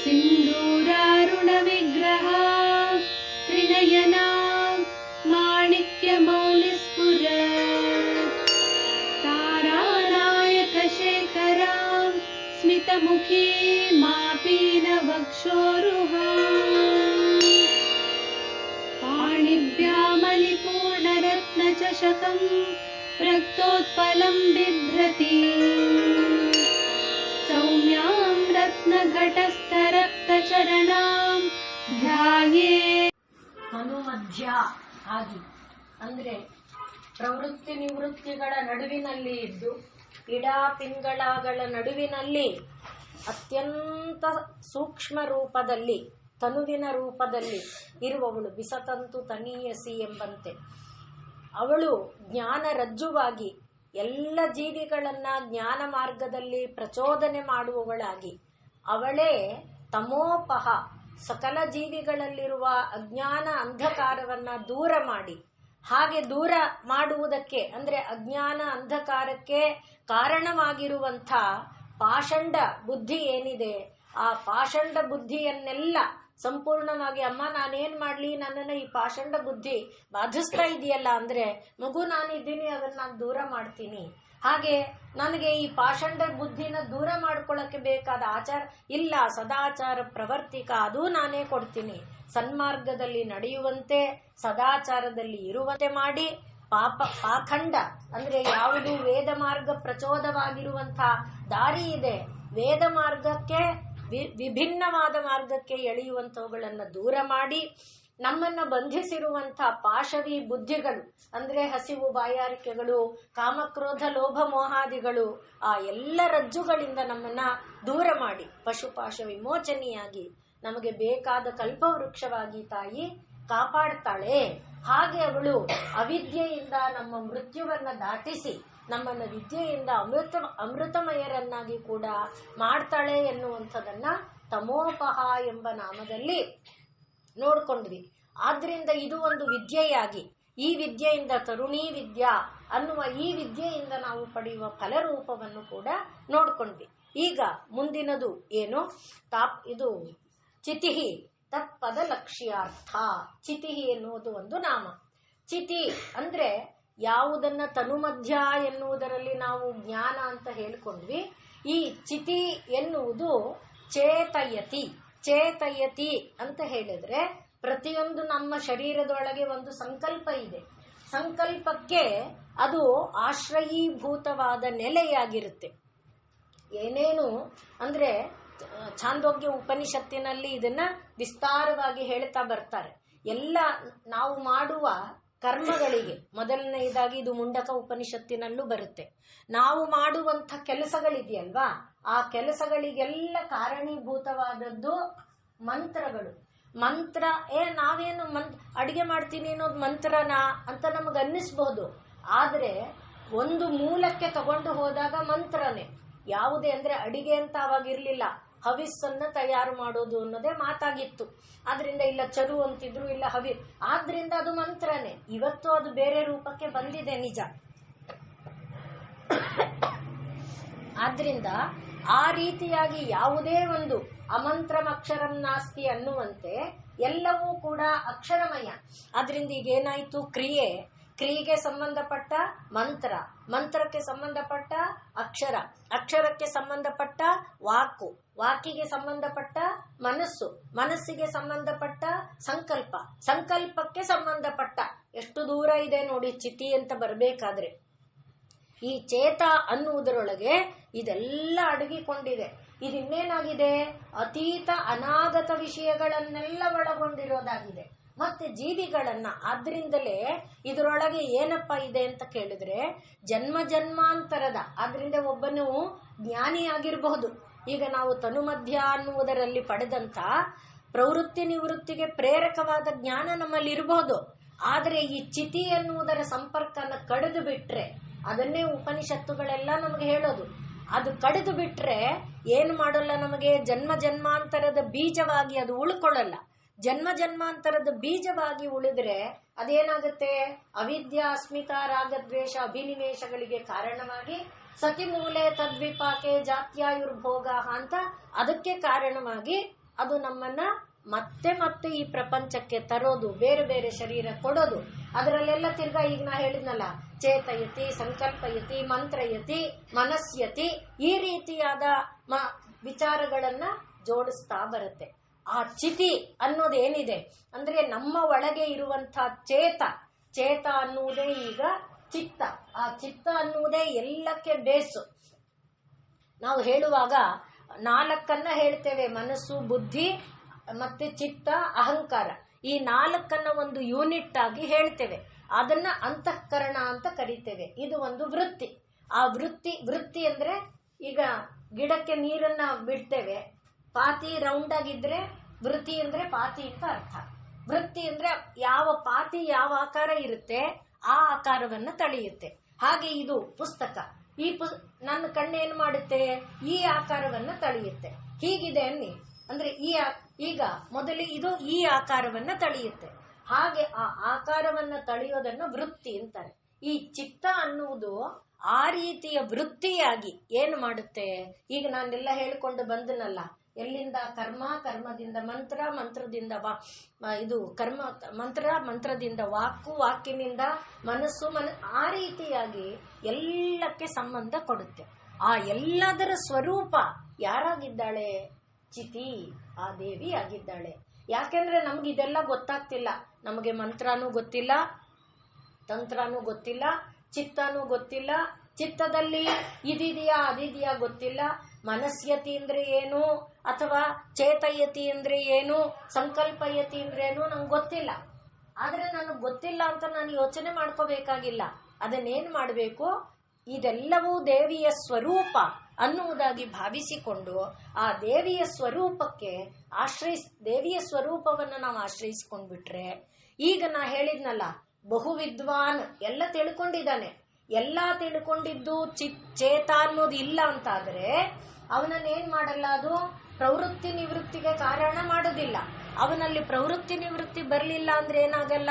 सिन्दूरारुणविग्रह त्रिनयना माणिक्यमौलिस्फुर तारानायकशेखरां स्मितमुखी मापीनवक्षोरुहा पाणिभ्यामलिपूर्णरत्नचषकं रक्तोत्पलं बिभ्रति सौम्यां रत्नघटस्थरक्तचरणां ध्याये. ತನುಮಧ್ಯ ಆಗಿ ಅಂದ್ರೆ ಪ್ರವೃತ್ತಿ ನಿವೃತ್ತಿಗಳ ನಡುವಿನಲ್ಲಿ ಇದ್ದು ಇಡಾ ಪಿಂಗಳಗಳ ನಡುವಿನಲ್ಲಿ ಅತ್ಯಂತ ಸೂಕ್ಷ್ಮ ರೂಪದಲ್ಲಿ ತನುವಿನ ರೂಪದಲ್ಲಿ ಇರುವವಳು ಬಿಸತಂತು ತನೀಯಸಿ ಎಂಬಂತೆ ಅವಳು ಜ್ಞಾನ ರಜ್ಜುವಾಗಿ ಎಲ್ಲ ಜೀವಿಗಳನ್ನ ಜ್ಞಾನ ಮಾರ್ಗದಲ್ಲಿ ಪ್ರಚೋದನೆ ಮಾಡುವವಳಾಗಿ ಅವಳೇ ತಮೋಪಹ ಸಕಲ ಜೀವಿಗಳಲ್ಲಿರುವ ಅಜ್ಞಾನ ಅಂಧಕಾರವನ್ನ ದೂರ ಮಾಡಿ ಹಾಗೆ ದೂರ ಮಾಡುವುದಕ್ಕೆ ಅಂದ್ರೆ ಅಜ್ಞಾನ ಅಂಧಕಾರಕ್ಕೆ ಕಾರಣವಾಗಿರುವಂಥ ಪಾಷಂಡ ಬುದ್ಧಿ ಏನಿದೆ ಆ ಪಾಷಂಡ ಬುದ್ಧಿಯನ್ನೆಲ್ಲ ಸಂಪೂರ್ಣವಾಗಿ ಅಮ್ಮ ನಾನೇನ್ ಮಾಡ್ಲಿ ನನ್ನನ್ನ ಈ ಪಾಷಂಡ ಬುದ್ಧಿ ಬಾಧಿಸ್ತಾ ಇದೆಯಲ್ಲ ಅಂದ್ರೆ ಮಗು ನಾನಿದ್ದೀನಿ ಅದನ್ನ ನಾನು ದೂರ ಮಾಡ್ತೀನಿ. ಹಾಗೆ ನನಗೆ ಈ ಪಾಷಂಡ ಬುದ್ಧಿನ ದೂರ ಮಾಡ್ಕೊಳ್ಳಕ್ಕೆ ಬೇಕಾದ ಆಚಾರ ಇಲ್ಲ, ಸದಾಚಾರ ಪ್ರವರ್ತಿಕ ಅದೂ ನಾನೇ ಕೊಡ್ತೀನಿ. ಸನ್ಮಾರ್ಗದಲ್ಲಿ ನಡೆಯುವಂತೆ ಸದಾಚಾರದಲ್ಲಿ ಇರುವಂತೆ ಮಾಡಿ ಪಾಖಂಡ ಅಂದ್ರೆ ಯಾವುದು ವೇದ ಮಾರ್ಗ ಪ್ರಚೋದವಾಗಿರುವಂತಹ ದಾರಿ ಇದೆ, ವೇದ ಮಾರ್ಗಕ್ಕೆ ವಿಭಿನ್ನವಾದ ಮಾರ್ಗಕ್ಕೆ ಎಳೆಯುವಂಥವುಗಳನ್ನು ದೂರ ಮಾಡಿ ನಮ್ಮನ್ನ ಬಂಧಿಸಿರುವಂತಹ ಪಾಶವಿ ಬುದ್ಧಿಗಳು ಅಂದ್ರೆ ಹಸಿವು ಬಾಯಾರಿಕೆಗಳು ಕಾಮಕ್ರೋಧ ಲೋಭ ಮೋಹಾದಿಗಳು ಆ ಎಲ್ಲ ರಜ್ಜುಗಳಿಂದ ನಮ್ಮನ್ನ ದೂರ ಮಾಡಿ ಪಶುಪಾಶ ವಿಮೋಚನೆಯಾಗಿ ನಮಗೆ ಬೇಕಾದ ಕಲ್ಪವೃಕ್ಷವಾಗಿ ತಾಯಿ ಕಾಪಾಡ್ತಾಳೆ. ಹಾಗೆ ಅವಳು ಅವಿದ್ಯೆಯಿಂದ ನಮ್ಮ ಮೃತ್ಯುವನ್ನ ದಾಟಿಸಿ ನಮ್ಮನ್ನ ವಿದ್ಯೆಯಿಂದ ಅಮೃತಮಯರನ್ನಾಗಿ ಕೂಡ ಮಾಡ್ತಾಳೆ ಎನ್ನುವಂಥದನ್ನ ತಮೋಪಹ ಎಂಬ ನಾಮದಲ್ಲಿ ನೋಡ್ಕೊಂಡ್ವಿ. ಆದ್ರಿಂದ ಇದು ಒಂದು ವಿದ್ಯೆಯಾಗಿ ಈ ವಿದ್ಯೆಯಿಂದ ತರುಣೀ ವಿದ್ಯಾ ಅನ್ನುವ ಈ ವಿದ್ಯೆಯಿಂದ ನಾವು ಪಡೆಯುವ ಫಲರೂಪವನ್ನು ಕೂಡ ನೋಡ್ಕೊಂಡ್ವಿ. ಈಗ ಮುಂದಿನದು ಏನು ಇದು ಚಿತಿಹಿ ತತ್ಪದ ಲಕ್ಷ್ಯಾರ್ಥ. ಚಿತಿಹಿ ಎನ್ನುವುದು ಒಂದು ನಾಮ. ಚಿತಿ ಅಂದ್ರೆ ಯಾವುದನ್ನ ತನುಮಧ್ಯ ಎನ್ನುವುದರಲ್ಲಿ ನಾವು ಜ್ಞಾನ ಅಂತ ಹೇಳ್ಕೊಂಡ್ವಿ. ಈ ಚಿತಿ ಎನ್ನುವುದು ಚೇತಯತಿ. ಚೇತಯತಿ ಅಂತ ಹೇಳಿದ್ರೆ ಪ್ರತಿಯೊಂದು ನಮ್ಮ ಶರೀರದೊಳಗೆ ಒಂದು ಸಂಕಲ್ಪ ಇದೆ. ಸಂಕಲ್ಪಕ್ಕೆ ಅದು ಆಶ್ರಯೀಭೂತವಾದ ನೆಲೆಯಾಗಿರುತ್ತೆ. ಏನೇನು ಅಂದ್ರೆ ಛಾಂದೋಗ್ಯ ಉಪನಿಷತ್ತಿನಲ್ಲಿ ಇದನ್ನ ವಿಸ್ತಾರವಾಗಿ ಹೇಳ್ತಾ ಬರ್ತಾರೆ. ಎಲ್ಲ ನಾವು ಮಾಡುವ ಕರ್ಮಗಳಿಗೆ ಮೊದಲನೆಯದಾಗಿ ಇದು ಮುಂಡಕ ಉಪನಿಷತ್ತಿನಲ್ಲೂ ಬರುತ್ತೆ. ನಾವು ಮಾಡುವಂಥ ಕೆಲಸಗಳಿದೆಯಲ್ವಾ, ಆ ಕೆಲಸಗಳಿಗೆಲ್ಲ ಕಾರಣೀಭೂತವಾದದ್ದು ಮಂತ್ರಗಳು. ಮಂತ್ರ ನಾವೇನು ಅಡಿಗೆ ಮಾಡ್ತೀನಿ ಅನ್ನೋದು ಮಂತ್ರನಾ ಅಂತ ನಮಗೆ ಅನ್ನಿಸ್ಬಹುದು. ಆದ್ರೆ ಒಂದು ಮೂಲಕ್ಕೆ ತಗೊಂಡು ಹೋದಾಗ ಮಂತ್ರನೇ. ಯಾವುದೇ ಅಂದ್ರೆ ಅಡಿಗೆ ಅಂತ ಅವಾಗ ಇರ್ಲಿಲ್ಲ, ಹವಿಸ್ಸನ್ನ ತಯಾರು ಮಾಡೋದು ಅನ್ನೋದೇ ಮಾತಾಗಿತ್ತು. ಆದ್ರಿಂದ ಇಲ್ಲ ಚರು ಅಂತಿದ್ರು, ಇಲ್ಲ ಆದ್ರಿಂದ ಅದು ಮಂತ್ರನೇ. ಇವತ್ತು ಅದು ಬೇರೆ ರೂಪಕ್ಕೆ ಬಂದಿದೆ ನಿಜ. ಆದ್ರಿಂದ ಆ ರೀತಿಯಾಗಿ ಯಾವುದೇ ಒಂದು ಅಮಂತ್ರಂ ಅಕ್ಷರಂ ನಾಸ್ತಿ ಅನ್ನುವಂತೆ ಎಲ್ಲವೂ ಕೂಡ ಅಕ್ಷರಮಯ. ಆದ್ರಿಂದ ಈಗ ಏನಾಯ್ತು, ಕ್ರಿಯೆಗೆ ಸಂಬಂಧಪಟ್ಟ ಮಂತ್ರ, ಮಂತ್ರಕ್ಕೆ ಸಂಬಂಧಪಟ್ಟ ಅಕ್ಷರ, ಅಕ್ಷರಕ್ಕೆ ಸಂಬಂಧಪಟ್ಟ ವಾಕು, ವಾಕಿಗೆ ಸಂಬಂಧಪಟ್ಟ ಮನಸ್ಸು, ಮನಸ್ಸಿಗೆ ಸಂಬಂಧಪಟ್ಟ ಸಂಕಲ್ಪ, ಸಂಕಲ್ಪಕ್ಕೆ ಸಂಬಂಧಪಟ್ಟ ಎಷ್ಟು ದೂರ ಇದೆ ನೋಡಿ ಚಿತಿ ಅಂತ ಬರಬೇಕಾದ್ರೆ. ಈ ಚೇತ ಅನ್ನುವುದರೊಳಗೆ ಇದೆಲ್ಲ ಅಡಗಿಕೊಂಡಿದೆ. ಇದಿನ್ನೇನಾಗಿದೆ, ಅತೀತ ಅನಾಗತ ವಿಷಯಗಳನ್ನೆಲ್ಲ ಒಳಗೊಂಡಿರೋದಾಗಿದೆ. ಮತ್ತೆ ಜೀವಿಗಳನ್ನ. ಆದ್ರಿಂದಲೇ ಇದರೊಳಗೆ ಏನಪ್ಪ ಇದೆ ಅಂತ ಕೇಳಿದ್ರೆ ಜನ್ಮ ಜನ್ಮಾಂತರದ. ಆದ್ರಿಂದ ಒಬ್ಬನು ಜ್ಞಾನಿಯಾಗಿರಬಹುದು. ಈಗ ನಾವು ತನುಮಧ್ಯ ಅನ್ನುವುದರಲ್ಲಿ ಪಡೆದಂತ ಪ್ರವೃತ್ತಿ ನಿವೃತ್ತಿಗೆ ಪ್ರೇರಕವಾದ ಜ್ಞಾನ ನಮ್ಮಲ್ಲಿ ಇರಬಹುದು. ಆದ್ರೆ ಈ ಚಿತಿ ಅನ್ನುವುದರ ಸಂಪರ್ಕನ ಕಡಿದು ಬಿಟ್ರೆ, ಅದನ್ನೇ ಉಪನಿಷತ್ತುಗಳೆಲ್ಲ ನಮಗೆ ಹೇಳೋದು, ಅದು ಕಡಿದು ಬಿಟ್ರೆ ಏನು ಮಾಡಲ್ಲ, ನಮಗೆ ಜನ್ಮ ಜನ್ಮಾಂತರದ ಬೀಜವಾಗಿ ಅದು ಉಳ್ಕೊಳ್ಳಲ್ಲ. ಜನ್ಮ ಜನ್ಮಾಂತರದ ಬೀಜವಾಗಿ ಉಳಿದ್ರೆ ಅದೇನಾಗುತ್ತೆ, ಅವಿದ್ಯಾ ಅಸ್ಮಿತಾ ರಾಗದ್ವೇಷ ಅಭಿನಿವೇಶಗಳಿಗೆ ಕಾರಣವಾಗಿ ಸತಿ ಮೂಲೆ ತದ್ವಿಪಾಕೆ ಜಾತ್ಯಾಯುರ್ಭೋಗ ಅಂತ ಅದಕ್ಕೆ ಕಾರಣವಾಗಿ ಅದು ನಮ್ಮನ್ನ ಮತ್ತೆ ಮತ್ತೆ ಈ ಪ್ರಪಂಚಕ್ಕೆ ತರೋದು, ಬೇರೆ ಬೇರೆ ಶರೀರ ಕೊಡೋದು. ಅದರಲ್ಲೆಲ್ಲ ತಿರ್ಗಾ ಈಗ ನಾ ಹೇಳಿದ್ನಲ್ಲ, ಚೇತಯತಿ, ಸಂಕಲ್ಪಯತಿ, ಮಂತ್ರಯತಿ, ಮನಸ್ಯತಿ, ಈ ರೀತಿಯಾದ ವಿಚಾರಗಳನ್ನ ಜೋಡಿಸ್ತಾ ಬರುತ್ತೆ. ಆ ಚಿತಿ ಅನ್ನೋದೇನಿದೆ ಅಂದ್ರೆ ನಮ್ಮ ಒಳಗೆ ಇರುವಂತಹ ಚೇತ ಅನ್ನುವುದೇ ಈಗ ಚಿತ್ತ. ಆ ಚಿತ್ತ ಅನ್ನುವುದೇ ಎಲ್ಲಕ್ಕೆ ಬೇಸು. ನಾವು ಹೇಳುವಾಗ 4 ಹೇಳ್ತೇವೆ: ಮನಸ್ಸು, ಬುದ್ಧಿ ಮತ್ತೆ ಚಿತ್ತ, ಅಹಂಕಾರ. ಈ 4 ಒಂದು ಯೂನಿಟ್ ಆಗಿ ಹೇಳ್ತೇವೆ. ಅದನ್ನ ಅಂತಃಕರಣ ಅಂತ ಕರಿತೇವೆ. ಇದು ಒಂದು ವೃತ್ತಿ. ಆ ವೃತ್ತಿ ಅಂದ್ರೆ ಈಗ ಗಿಡಕ್ಕೆ ನೀರನ್ನ ಬಿಡ್ತೇವೆ, ಪಾತಿ ರೌಂಡ್ ಆಗಿದ್ರೆ ವೃತ್ತಿ ಅಂದ್ರೆ ಪಾತಿ ಅಂತ ಅರ್ಥ. ವೃತ್ತಿ ಅಂದ್ರೆ ಯಾವ ಪಾತಿ ಯಾವ ಆಕಾರ ಇರುತ್ತೆ ಆ ಆಕಾರವನ್ನ ತಳೆಯುತ್ತೆ. ಹಾಗೆ ಇದು ಪುಸ್ತಕ. ನನ್ನ ಕಣ್ಣೇನು ಮಾಡುತ್ತೆ? ಈ ಆಕಾರವನ್ನ ತಳೆಯುತ್ತೆ. ಹೀಗಿದೆ ಅನ್ನಿ ಅಂದ್ರೆ ಈಗ ಮೊದಲು ಇದು ಈ ಆಕಾರವನ್ನ ತಳೆಯುತ್ತೆ. ಹಾಗೆ ಆ ಆಕಾರವನ್ನ ತಳೆಯೋದನ್ನ ವೃತ್ತಿ ಅಂತಾರೆ. ಈ ಚಿತ್ತ ಅನ್ನುವುದು ಆ ರೀತಿಯ ವೃತ್ತಿಯಾಗಿ ಏನು ಮಾಡುತ್ತೆ? ಈಗ ನಾನೆಲ್ಲ ಹೇಳ್ಕೊಂಡು ಬಂದನಲ್ಲ, ಎಲ್ಲಿಂದ ಕರ್ಮದಿಂದ ಮಂತ್ರ, ಮಂತ್ರದಿಂದ ಮಂತ್ರದಿಂದ ವಾಕಿನಿಂದ ಮನಸ್ಸು, ಆ ರೀತಿಯಾಗಿ ಎಲ್ಲಕ್ಕೆ ಸಂಬಂಧ ಕೊಡುತ್ತೆ. ಆ ಎಲ್ಲದರ ಸ್ವರೂಪ ಯಾರಾಗಿದ್ದಾಳೆ? ಚಿತಿ, ಆ ದೇವಿ ಆಗಿದ್ದಾಳೆ. ಯಾಕೆಂದ್ರೆ ನಮ್ಗೆ ಇದೆಲ್ಲ ಗೊತ್ತಾಗ್ತಿಲ್ಲ. ನಮಗೆ ಮಂತ್ರನೂ ಗೊತ್ತಿಲ್ಲ, ತಂತ್ರನೂ ಗೊತ್ತಿಲ್ಲ, ಚಿತ್ತನೂ ಗೊತ್ತಿಲ್ಲ. ಚಿತ್ತದಲ್ಲಿ ಇದಿದೆಯಾ ಅದಿದೆಯಾ ಗೊತ್ತಿಲ್ಲ. ಮನಸ್ಯತಿ ಅಂದ್ರೆ ಏನು, ಅಥವಾ ಚೇತಯತಿ ಅಂದ್ರೆ ಏನು, ಸಂಕಲ್ಪಯತಿ ಅಂದ್ರೆ ಏನು ನಂಗೆ ಗೊತ್ತಿಲ್ಲ. ಆದ್ರೆ ನನಗೆ ಗೊತ್ತಿಲ್ಲ ಅಂತ ನಾನು ಯೋಚನೆ ಮಾಡ್ಕೋಬೇಕಾಗಿಲ್ಲ. ಅದನ್ನೇನ್ ಮಾಡಬೇಕು? ಇದೆಲ್ಲವೂ ದೇವಿಯ ಸ್ವರೂಪ ಅನ್ನುವುದಾಗಿ ಭಾವಿಸಿಕೊಂಡು ಆ ದೇವಿಯ ಸ್ವರೂಪಕ್ಕೆ ದೇವಿಯ ಸ್ವರೂಪವನ್ನು ನಾವು ಆಶ್ರಯಿಸ್ಕೊಂಡ್ಬಿಟ್ರೆ, ಈಗ ನಾ ಹೇಳಿದ್ನಲ್ಲ, ಬಹು ವಿದ್ವಾನ್ ಎಲ್ಲ ತಿಳ್ಕೊಂಡಿದ್ದಾನೆ. ಎಲ್ಲ ತಿಳ್ಕೊಂಡಿದ್ದು ಚೇತ ಅನ್ನೋದು ಇಲ್ಲ ಅಂತಾದ್ರೆ ಅವನನ್ನೇನ್ ಮಾಡಲ್ಲ, ಅದು ಪ್ರವೃತ್ತಿ ನಿವೃತ್ತಿಗೆ ಕಾರಣ ಮಾಡೋದಿಲ್ಲ. ಅವನಲ್ಲಿ ಪ್ರವೃತ್ತಿ ನಿವೃತ್ತಿ ಬರಲಿಲ್ಲ ಅಂದ್ರೆ ಏನಾಗಲ್ಲ?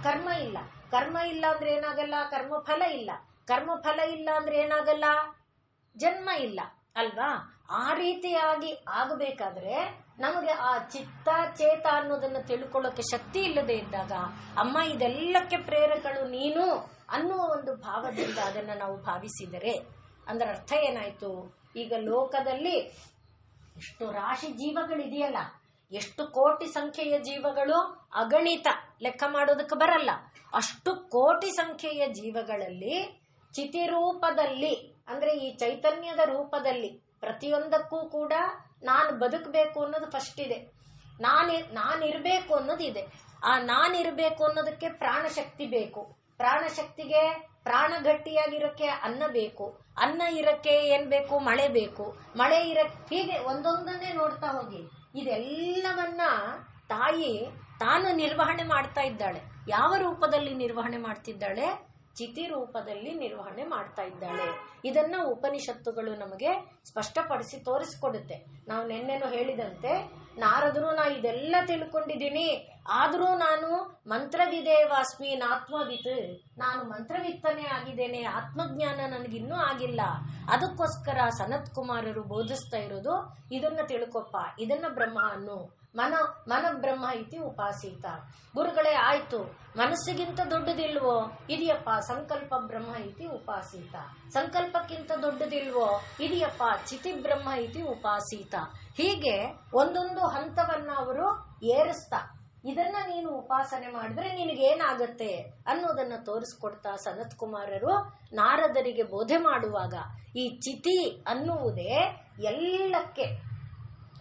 ಕರ್ಮ ಇಲ್ಲ. ಕರ್ಮ ಇಲ್ಲ ಅಂದ್ರೆ ಏನಾಗಲ್ಲ? ಕರ್ಮಫಲ ಇಲ್ಲ. ಕರ್ಮಫಲ ಇಲ್ಲ ಅಂದ್ರೆ ಏನಾಗಲ್ಲ? ಜನ್ಮ ಇಲ್ಲ ಅಲ್ವಾ? ಆ ರೀತಿಯಾಗಿ ಆಗಬೇಕಾದ್ರೆ ನಮಗೆ ಆ ಚಿತ್ತ ಚೇತ ಅನ್ನೋದನ್ನ ತಿಳ್ಕೊಳ್ಳೋಕೆ ಶಕ್ತಿ ಇಲ್ಲದೆ ಇದ್ದಾಗ, ಅಮ್ಮ ಇದೆಲ್ಲಕ್ಕೆ ಪ್ರೇರಕಳು ನೀನು ಅನ್ನುವ ಒಂದು ಭಾವದಿಂದ ಅದನ್ನ ನಾವು ಭಾವಿಸಿದರೆ ಅಂದ್ರೆ ಅರ್ಥ ಏನಾಯ್ತು? ಈಗ ಲೋಕದಲ್ಲಿ ಎಷ್ಟು ರಾಶಿ ಜೀವಗಳಿದೆಯಲ್ಲ, ಎಷ್ಟು ಕೋಟಿ ಸಂಖ್ಯೆಯ ಜೀವಗಳು, ಅಗಣಿತ, ಲೆಕ್ಕ ಮಾಡೋದಕ್ಕೆ ಬರಲ್ಲ. ಅಷ್ಟು ಕೋಟಿ ಸಂಖ್ಯೆಯ ಜೀವಗಳಲ್ಲಿ ಚಿತಿರೂಪದಲ್ಲಿ ಅಂದ್ರೆ ಈ ಚೈತನ್ಯದ ರೂಪದಲ್ಲಿ ಪ್ರತಿಯೊಂದಕ್ಕೂ ಕೂಡ ನಾನು ಬದುಕಬೇಕು ಅನ್ನೋದು ಫಸ್ಟ್ ಇದೆ. ನಾನಿರ್ಬೇಕು ಅನ್ನೋದಿದೆ. ಆ ನಾನಿರ್ಬೇಕು ಅನ್ನೋದಕ್ಕೆ ಪ್ರಾಣಶಕ್ತಿ ಬೇಕು. ಪ್ರಾಣಶಕ್ತಿಗೆ ಪ್ರಾಣ ಗಟ್ಟಿಯಾಗಿರಕ್ಕೆ ಅನ್ನ ಬೇಕು. ಅನ್ನ ಇರಕ್ಕೆ ಏನ್ ಬೇಕು? ಮಳೆ ಬೇಕು. ಮಳೆ ಹೀಗೆ ಒಂದೊಂದನ್ನೇ ನೋಡ್ತಾ ಹೋಗಿ ಇದೆಲ್ಲವನ್ನ ತಾಯಿ ತಾನು ನಿರ್ವಹಣೆ ಮಾಡ್ತಾ ಇದ್ದಾಳೆ. ಯಾವ ರೂಪದಲ್ಲಿ ನಿರ್ವಹಣೆ ಮಾಡ್ತಿದ್ದಾಳೆ? ಚಿತಿ ರೂಪದಲ್ಲಿ ನಿರ್ವಹಣೆ ಮಾಡ್ತಾ ಇದ್ದಾಳೆ. ಇದನ್ನ ಉಪನಿಷತ್ತುಗಳು ನಮಗೆ ಸ್ಪಷ್ಟಪಡಿಸಿ ತೋರಿಸ್ಕೊಡುತ್ತೆ. ನಾವು ನೆನ್ನೆನೂ ಹೇಳಿದಂತೆ, ನಾರದರು ನಾ ಇದೆಲ್ಲ ತಿಳ್ಕೊಂಡಿದ್ದೀನಿ, ಆದ್ರೂ ನಾನು ಮಂತ್ರವಿದೇವಾಸ್ಮಿ ನಾತ್ಮವಿತ್, ನಾನು ಮಂತ್ರವಿತ್ತನೇ ಆಗಿದ್ದೇನೆ, ಆತ್ಮಜ್ಞಾನ ನನಗಿನ್ನೂ ಆಗಿಲ್ಲ. ಅದಕ್ಕೋಸ್ಕರ ಸನತ್ ಕುಮಾರರು ಬೋಧಿಸ್ತಾ ಇರೋದು ಇದನ್ನ ತಿಳ್ಕೊಪ್ಪ, ಇದನ್ನ ಬ್ರಹ್ಮ ಅನ್ನು ಮನ ಬ್ರಹ್ಮ ಇತಿ ಉಪಾಸೀತ. ಗುರುಗಳೇ ಆಯ್ತು, ಮನಸ್ಸಿಗಿಂತ ದೊಡ್ಡದಿಲ್ವೋ? ಇದೆಯಪ್ಪ ಸಂಕಲ್ಪ ಬ್ರಹ್ಮ ಇತಿ ಉಪಾಸೀತ. ಸಂಕಲ್ಪಕ್ಕಿಂತ ದೊಡ್ಡದಿಲ್ವೋ? ಇದೆಯಪ್ಪ ಚಿತಿ ಬ್ರಹ್ಮ ಇತಿ ಉಪಾಸೀತ. ಹೀಗೆ ಒಂದೊಂದು ಹಂತವನ್ನ ಅವರು ಏರಿಸ್ತಾ, ಇದನ್ನ ನೀನು ಉಪಾಸನೆ ಮಾಡಿದ್ರೆ ನಿನಗೇನಾಗತ್ತೆ ಅನ್ನೋದನ್ನ ತೋರಿಸ್ಕೊಡ್ತಾ ಸನತ್ ಕುಮಾರರು ನಾರದರಿಗೆ ಬೋಧೆ ಮಾಡುವಾಗ ಈ ಚಿತಿ ಅನ್ನುವುದೇ ಎಲ್ಲಕ್ಕೆ,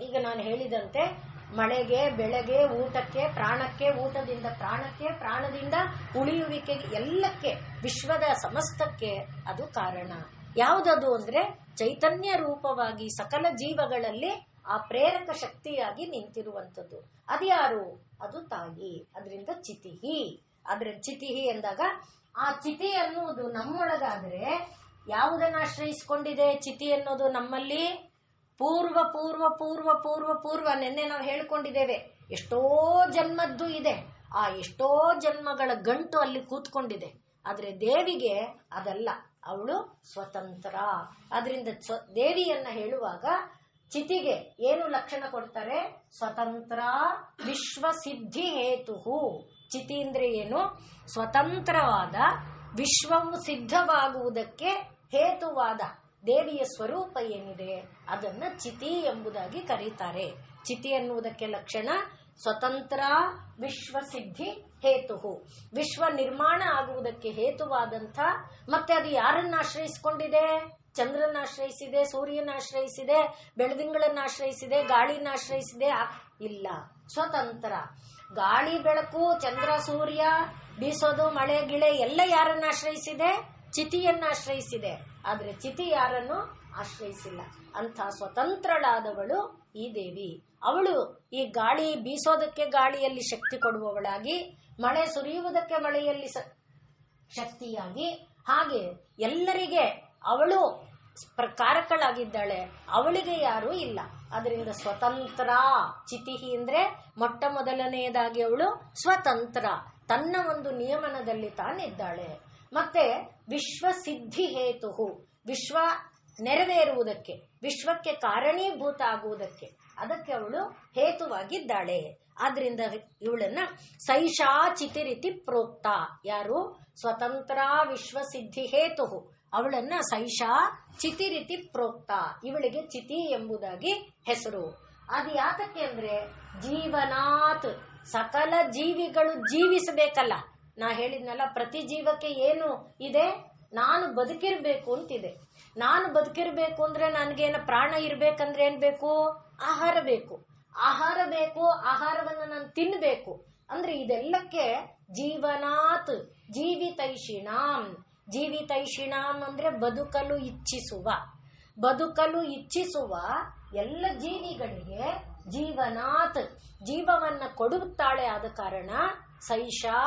ಈಗ ನಾನು ಹೇಳಿದಂತೆ ಮಳೆಗೆ, ಬೆಳೆಗೆ, ಊಟಕ್ಕೆ, ಪ್ರಾಣಕ್ಕೆ, ಊಟದಿಂದ ಪ್ರಾಣಕ್ಕೆ, ಪ್ರಾಣದಿಂದ ಉಳಿಯುವಿಕೆಗೆ, ಎಲ್ಲಕ್ಕೆ, ವಿಶ್ವದ ಸಮಸ್ತಕ್ಕೆ ಅದು ಕಾರಣ. ಯಾವುದದು ಅಂದ್ರೆ ಚೈತನ್ಯ ರೂಪವಾಗಿ ಸಕಲ ಜೀವಗಳಲ್ಲಿ ಆ ಪ್ರೇರಕ ಶಕ್ತಿಯಾಗಿ ನಿಂತಿರುವಂಥದ್ದು. ಅದ್ಯಾರು? ಅದು ತಾಯಿ. ಅದರಿಂದ ಚಿತಿಹಿ. ಆದ್ರೆ ಚಿತಿಹಿ ಎಂದಾಗ ಆ ಚಿತಿ ಅನ್ನುವುದು ನಮ್ಮೊಳಗಾದ್ರೆ ಯಾವುದನ್ನ ಆಶ್ರಯಿಸಿಕೊಂಡಿದೆ? ಚಿತಿ ಅನ್ನೋದು ನಮ್ಮಲ್ಲಿ ಪೂರ್ವ ಪೂರ್ವ ಪೂರ್ವ ಪೂರ್ವ ಪೂರ್ವ ನಿನ್ನೆ ನಾವು ಹೇಳ್ಕೊಂಡಿದ್ದೇವೆ, ಎಷ್ಟೋ ಜನ್ಮದ್ದು ಇದೆ. ಆ ಎಷ್ಟೋ ಜನ್ಮಗಳ ಗಂಟು ಅಲ್ಲಿ ಕೂತ್ಕೊಂಡಿದೆ. ಆದ್ರೆ ದೇವಿಗೆ ಅದಲ್ಲ, ಅವಳು ಸ್ವತಂತ್ರ. ಅದರಿಂದ ದೇವಿಯನ್ನ ಹೇಳುವಾಗ ಚಿತಿಗೆ ಏನು ಲಕ್ಷಣ ಕೊಡ್ತಾರೆ? ಸ್ವತಂತ್ರ ವಿಶ್ವಸಿದ್ಧಿ ಹೇತುಹು. ಚಿತಿ ಅಂದ್ರೆ ಏನು? ಸ್ವತಂತ್ರವಾದ ವಿಶ್ವವು ಸಿದ್ಧವಾಗುವುದಕ್ಕೆ ಹೇತುವಾದ ದೇವಿಯ ಸ್ವರೂಪ ಏನಿದೆ ಅದನ್ನ ಚಿತಿ ಎಂಬುದಾಗಿ ಕರೀತಾರೆ. ಚಿತಿ ಎನ್ನುವುದಕ್ಕೆ ಲಕ್ಷಣ ಸ್ವತಂತ್ರ ವಿಶ್ವಸಿದ್ಧಿ ಹೇತುಹು. ವಿಶ್ವ ನಿರ್ಮಾಣ ಆಗುವುದಕ್ಕೆ ಹೇತುವಾದಂಥ, ಮತ್ತೆ ಅದು ಯಾರನ್ನ ಆಶ್ರಯಿಸಿಕೊಂಡಿದೆ? ಚಂದ್ರನ ಆಶ್ರಯಿಸಿದೆ, ಸೂರ್ಯನ ಆಶ್ರಯಿಸಿದೆ, ಬೆಳದಿಂಗಳನ್ನ ಆಶ್ರಯಿಸಿದೆ, ಗಾಳಿನ ಆಶ್ರಯಿಸಿದೆ? ಇಲ್ಲ, ಸ್ವತಂತ್ರ. ಗಾಳಿ ಬೆಳಕು, ಚಂದ್ರ ಸೂರ್ಯ, ಬೀಸೋದು, ಮಳೆ ಗಿಳೆ ಎಲ್ಲ ಯಾರನ್ನ ಆಶ್ರಯಿಸಿದೆ? ಚಿತಿಯನ್ನ ಆಶ್ರಯಿಸಿದೆ. ಆದ್ರೆ ಚಿತಿ ಯಾರನ್ನು ಆಶ್ರಯಿಸಿಲ್ಲ. ಅಂಥ ಸ್ವತಂತ್ರಳಾದವಳು ಈ ದೇವಿ. ಅವಳು ಈ ಗಾಳಿ ಬೀಸೋದಕ್ಕೆ ಗಾಳಿಯಲ್ಲಿ ಶಕ್ತಿ ಕೊಡುವವಳಾಗಿ, ಮಳೆ ಸುರಿಯುವುದಕ್ಕೆ ಮಳೆಯಲ್ಲಿ ಶಕ್ತಿಯಾಗಿ, ಹಾಗೆ ಎಲ್ಲರಿಗೆ ಅವಳು ಕಾರಕಳಾಗಿದ್ದಾಳೆ. ಅವಳಿಗೆ ಯಾರೂ ಇಲ್ಲ. ಅದರಿಂದ ಸ್ವತಂತ್ರ. ಚಿತಿಹಿ ಅಂದ್ರೆ ಮೊಟ್ಟ ಮೊದಲನೆಯದಾಗಿ ಅವಳು ಸ್ವತಂತ್ರ, ತನ್ನ ಒಂದು ನಿಯಮನದಲ್ಲಿ ತಾನಿದ್ದಾಳೆ. ಮತ್ತೆ ವಿಶ್ವಸಿದ್ಧಿ ಹೇತುಹು, ವಿಶ್ವ ನೆರವೇರುವುದಕ್ಕೆ, ವಿಶ್ವಕ್ಕೆ ಕಾರಣೀಭೂತ ಆಗುವುದಕ್ಕೆ, ಅದಕ್ಕೆ ಅವಳು ಹೇತುವಾಗಿದ್ದಾಳೆ. ಆದ್ರಿಂದ ಇವಳನ್ನ ಸೈಷಾ ಚಿತಿರಿತಿ ಪ್ರೋಕ್ತ. ಯಾರು? ಸ್ವತಂತ್ರ ವಿಶ್ವಸಿದ್ಧಿ ಹೇತುಹು. ಅವಳನ್ನ ಸೈಷಾ ಚಿತಿರಿತಿ ಪ್ರೋಕ್ತ. ಇವಳಿಗೆ ಚಿತಿ ಎಂಬುದಾಗಿ ಹೆಸರು. ಅದು ಯಾತಕ್ಕೆ ಅಂದ್ರೆ ಜೀವನಾತ್, ಸಕಲ ಜೀವಿಗಳು ಜೀವಿಸಬೇಕಲ್ಲ. ನಾ ಹೇಳಿದ್ನಲ್ಲ, ಪ್ರತಿ ಜೀವಕ್ಕೆ ಏನು ಇದೆ? ನಾನು ಬದುಕಿರ್ಬೇಕು ಅಂತಿದೆ. ನಾನು ಬದುಕಿರ್ಬೇಕು ಅಂದ್ರೆ ನನ್ಗೇನು ಪ್ರಾಣ ಇರ್ಬೇಕಂದ್ರೆ ಏನ್ ಬೇಕು? ಆಹಾರ ಬೇಕು. ಆಹಾರ ಬೇಕು, ಆಹಾರವನ್ನು ನಾನು ತಿನ್ಬೇಕು. ಅಂದ್ರೆ ಇದೆಲ್ಲಕ್ಕೆ ಜೀವನಾತ್ ಜೀವಿತೈಷಿಣಾಂ. ಜೀವಿತೈಷಿಣಾಂ ಅಂದ್ರೆ ಬದುಕಲು ಇಚ್ಛಿಸುವ. ಬದುಕಲು ಇಚ್ಛಿಸುವ ಎಲ್ಲ ಜೀವಿಗಳಿಗೆ ಜೀವನಾತ್ ಜೀವವನ್ನ ಕೊಡುತ್ತಾಳೆ. ಆದ ಕಾರಣ ಸೈಷಾ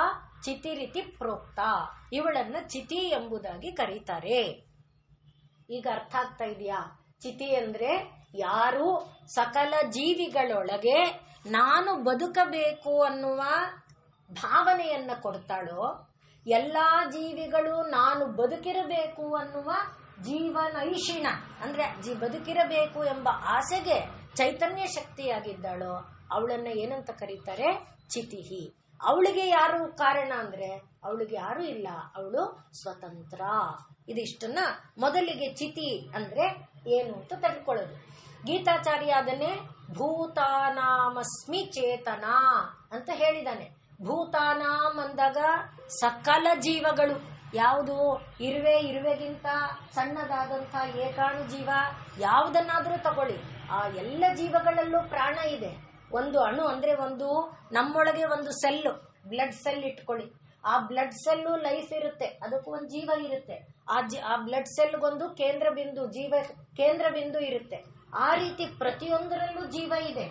ಚಿತಿರಿತಿ ಪ್ರೋಕ್ತ. ಇವಳನ್ನ ಚಿತಿ ಎಂಬುದಾಗಿ ಕರೀತಾರೆ. ಈಗ ಅರ್ಥ ಆಗ್ತಾ ಇದೆಯಾ? ಚಿತಿ ಅಂದ್ರೆ ಯಾರು ಸಕಲ ಜೀವಿಗಳೊಳಗೆ ನಾನು ಬದುಕಬೇಕು ಅನ್ನುವ ಭಾವನೆಯನ್ನ ಕೊಡ್ತಾಳೋ, ಎಲ್ಲಾ ಜೀವಿಗಳು ನಾನು ಬದುಕಿರಬೇಕು ಅನ್ನುವ ಜೀವನೈಷಿಣ ಅಂದ್ರೆ ಬದುಕಿರಬೇಕು ಎಂಬ ಆಸೆಗೆ ಚೈತನ್ಯ ಶಕ್ತಿಯಾಗಿದ್ದಾಳೋ ಅವಳನ್ನ ಏನಂತ ಕರೀತಾರೆ? ಚಿತಿಹಿ. ಅವಳಿಗೆ ಯಾರು ಕಾರಣ ಅಂದ್ರೆ ಅವಳಿಗೆ ಯಾರು ಇಲ್ಲ, ಅವಳು ಸ್ವತಂತ್ರ. ಇದಿಷ್ಟನ್ನ ಮೊದಲಿಗೆ ಚಿತಿ ಅಂದ್ರೆ ಏನು ಅಂತ ತಿಳ್ಕೊಳ್ಳೋದು. ಗೀತಾಚಾರ್ಯ ಅದನ್ನೇ ಭೂತಾನಾಮಸ್ಮಿ ಚೇತನ ಅಂತ ಹೇಳಿದಾನೆ. ಭೂತಾನಾಮ್ ಅಂದಾಗ ಸಕಲ ಜೀವಗಳು. ಯಾವುದು? ಇರುವೆಗಿಂತ ಸಣ್ಣದಾದಂಥ ಏಕಾಣು ಜೀವ ಯಾವುದನ್ನಾದ್ರೂ ತಗೊಳ್ಳಿ, ಆ ಎಲ್ಲ ಜೀವಗಳಲ್ಲೂ ಪ್ರಾಣ ಇದೆ. ಒಂದು ಅಣು ಅಂದ್ರೆ ಒಂದು ನಮ್ಮೊಳಗೆ ಒಂದು ಸೆಲ್ಲು, ಬ್ಲಡ್ ಸೆಲ್ ಇಟ್ಕೊಳ್ಳಿ. ಆ ಬ್ಲಡ್ ಸೆಲ್ಲು ಲೈಫ್ ಇರುತ್ತೆ, ಅದಕ್ಕೂ ಒಂದು ಜೀವ ಇರುತ್ತೆ. ಆ ಬ್ಲಡ್ ಸೆಲ್ಗೊಂದು ಕೇಂದ್ರ ಬಿಂದು, ಜೀವ ಕೇಂದ್ರ ಬಿಂದು ಇರುತ್ತೆ. ಆ ರೀತಿ ಪ್ರತಿಯೊಂದರಲ್ಲೂ ಜೀವ ಇದೆ.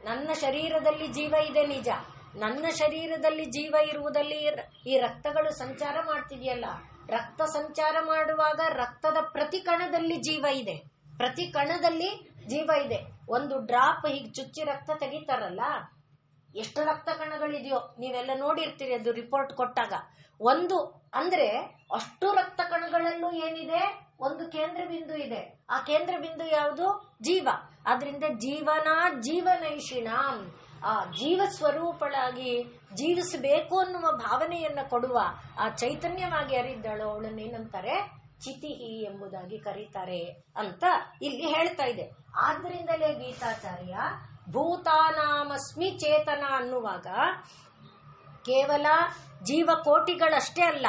ನನ್ನ ಶರೀರದಲ್ಲಿ ಜೀವ ಇದೆ ನಿಜ. ನನ್ನ ಶರೀರದಲ್ಲಿ ಜೀವ ಇರುವುದಲ್ಲಿ ಈ ರಕ್ತಗಳು ಸಂಚಾರ ಮಾಡ್ತಿದೆಯಲ್ಲ, ರಕ್ತ ಸಂಚಾರ ಮಾಡುವಾಗ ರಕ್ತದ ಪ್ರತಿ ಕಣದಲ್ಲಿ ಜೀವ ಇದೆ. ಪ್ರತಿ ಕಣದಲ್ಲಿ ಜೀವ ಇದೆ. ಒಂದು ಡ್ರಾಪ್ ಹೀಗೆ ಚುಚ್ಚಿ ರಕ್ತ ತೆಗಿತಾರಲ್ಲ, ಎಷ್ಟು ರಕ್ತ ಕಣಗಳಿದೆಯೋ ನೀವೆಲ್ಲ ನೋಡಿರ್ತೀರಿ, ಅದು ರಿಪೋರ್ಟ್ ಕೊಟ್ಟಾಗ. ಒಂದು ಅಂದ್ರೆ ಅಷ್ಟು ರಕ್ತ ಕಣಗಳಲ್ಲೂ ಏನಿದೆ? ಒಂದು ಕೇಂದ್ರ ಬಿಂದು ಇದೆ. ಆ ಕೇಂದ್ರ ಬಿಂದು ಯಾವುದು? ಜೀವ. ಆದ್ರಿಂದ ಜೀವನೈಷಿಣಾಂ, ಆ ಜೀವ ಸ್ವರೂಪಳಾಗಿ ಜೀವಿಸಬೇಕು ಅನ್ನುವ ಭಾವನೆಯನ್ನ ಕೊಡುವ ಆ ಚೈತನ್ಯವಾಗಿ ಯಾರಿದ್ದಾಳೋ ಅವಳನ್ನೇನಂತಾರೆ? ಚಿತಿಹಿ ಎಂಬುದಾಗಿ ಕರೀತಾರೆ ಅಂತ ಇಲ್ಲಿ ಹೇಳ್ತಾ ಇದೆ. ಆದ್ರಿಂದಲೇ ಗೀತಾಚಾರ್ಯ ಭೂತಾನಾಮಸ್ಮಿ ಚೇತನ ಅನ್ನುವಾಗ ಕೇವಲ ಜೀವಕೋಟಿಗಳಷ್ಟೇ ಅಲ್ಲ,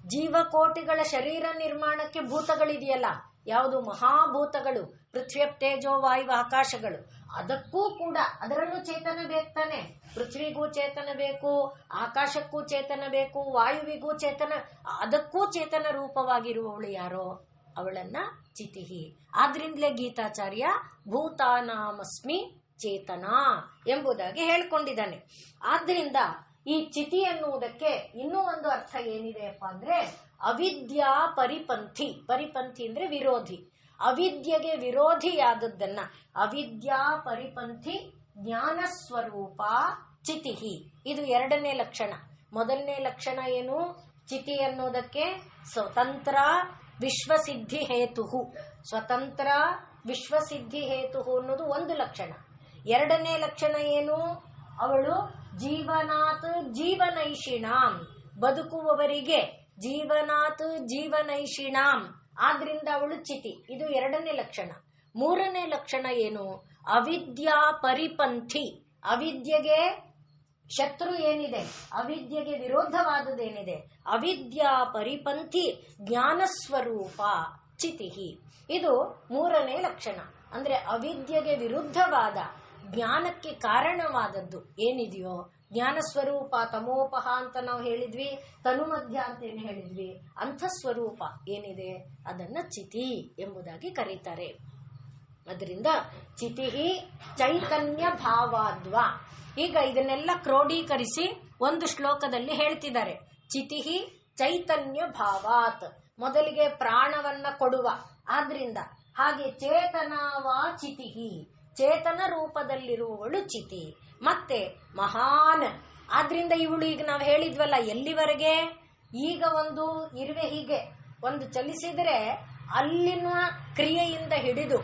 ಜೀವಕೋಟಿಗಳ ಶರೀರ ನಿರ್ಮಾಣಕ್ಕೆ ಭೂತಗಳಿದೆಯಲ್ಲ, ಯಾವುದು? ಮಹಾಭೂತಗಳು, ಪೃಥ್ವಿ ತೇಜೋ ವಾಯು ಆಕಾಶಗಳು. ಅದಕ್ಕೂ ಕೂಡ ಅದರಲ್ಲೂ ಚೇತನ ಬೇಕು ತಾನೆ. ಪೃಥ್ವಿಗೂ ಚೇತನ ಬೇಕು, ಆಕಾಶಕ್ಕೂ ಚೇತನ ಬೇಕು, ವಾಯುವಿಗೂ ಚೇತನ, ಅದಕ್ಕೂ ಚೇತನ ರೂಪವಾಗಿರುವವಳು ಯಾರೋ ಅವಳನ್ನ ಚಿತಿಹಿ. ಆದ್ರಿಂದಲೇ ಗೀತಾಚಾರ್ಯ ಭೂತಾನಾಮಸ್ಮಿ ಚೇತನ ಎಂಬುದಾಗಿ ಹೇಳ್ಕೊಂಡಿದ್ದಾನೆ. ಆದ್ರಿಂದ ಈ ಚಿತಿ ಎನ್ನುವುದಕ್ಕೆ ಇನ್ನೂ ಒಂದು ಅರ್ಥ ಏನಿದೆಯಪ್ಪ ಅಂದ್ರೆ ಅವಿದ್ಯಾ ಪರಿಪಂಥಿ. ಪರಿಪಂಥಿ ಅಂದ್ರೆ ವಿರೋಧಿ. ಅವಿದ್ಯೆಗೆ ವಿರೋಧಿಯಾದದ್ದನ್ನ ಅವಿದ್ಯಾ ಪರಿಪಂಥಿ ಜ್ಞಾನ ಸ್ವರೂಪ ಚಿತಿಹಿ. ಇದು ಎರಡನೇ ಲಕ್ಷಣ. ಮೊದಲನೇ ಲಕ್ಷಣ ಏನು? ಚಿತಿ ಅನ್ನೋದಕ್ಕೆ ಸ್ವತಂತ್ರ ವಿಶ್ವಸಿದ್ಧಿ ಹೇತುಹು. ಸ್ವತಂತ್ರ ವಿಶ್ವಸಿದ್ಧಿ ಹೇತು ಅನ್ನೋದು ಒಂದು ಲಕ್ಷಣ. ಎರಡನೇ ಲಕ್ಷಣ ಏನು? ಅವಳು ಜೀವನಾತ್ ಜೀವನೈಷಿಣಾಂ, ಬದುಕುವವರಿಗೆ ಜೀವನಾತ್ ಜೀವನೈಷಿಣಾಂ, ಆದ್ರಿಂದ ಅವಳು ಚಿತಿ. ಇದು ಎರಡನೇ ಲಕ್ಷಣ. ಮೂರನೇ ಲಕ್ಷಣ ಏನು? ಅವಿದ್ಯಾ ಪರಿಪಂಥಿ, ಅವಿದ್ಯೆಗೆ ಶತ್ರು ಏನಿದೆ, ಅವಿದ್ಯೆಗೆ ವಿರೋಧವಾದುದೇನಿದೆ, ಅವಿದ್ಯಾ ಪರಿಪಂಥಿ ಜ್ಞಾನಸ್ವರೂಪ ಚಿತಿಹಿ. ಇದು ಮೂರನೇ ಲಕ್ಷಣ. ಅಂದ್ರೆ ಅವಿದ್ಯೆಗೆ ವಿರುದ್ಧವಾದ ಜ್ಞಾನಕ್ಕೆ ಕಾರಣವಾದದ್ದು ಏನಿದೆಯೋ, ಜ್ಞಾನ ಸ್ವರೂಪ ತಮೋಪಹ ಅಂತ ನಾವು ಹೇಳಿದ್ವಿ, ತನುಮಧ್ಯ ಅಂತ ಏನು ಹೇಳಿದ್ವಿ, ಅಂಥ ಸ್ವರೂಪ ಏನಿದೆ ಅದನ್ನ ಚಿತಿ ಎಂಬುದಾಗಿ ಕರೀತಾರೆ. ಅದರಿಂದ ಚಿತಿಹಿ ಚೈತನ್ಯ ಭಾವಾದ್ವ. ಈಗ ಇದನ್ನೆಲ್ಲ ಕ್ರೋಢೀಕರಿಸಿ ಒಂದು ಶ್ಲೋಕದಲ್ಲಿ ಹೇಳ್ತಿದ್ದಾರೆ. ಚಿತಿಹಿ ಚೈತನ್ಯ ಭಾವಾತ್, ಮೊದಲಿಗೆ ಪ್ರಾಣವನ್ನ ಕೊಡುವ, ಆದ್ರಿಂದ ಹಾಗೆ ಚೇತನವಾ ಚಿತಿಹಿ, ಚೇತನ ರೂಪದಲ್ಲಿರುವವಳು ಚಿತಿ. ಮತ್ತೆ ಮಹಾನ್, ಆದ್ರಿಂದ ಇವಳು ಈಗ ನಾವು ಹೇಳಿದ್ವಲ್ಲ ಎಲ್ಲಿವರೆಗೆ, ಈಗ ಒಂದು ಇರುವೆ ಹೀಗೆ ಒಂದು ಚಲಿಸಿದರೆ ಅಲ್ಲಿನ ಕ್ರಿಯೆಯಿಂದ ಹಿಡಿದು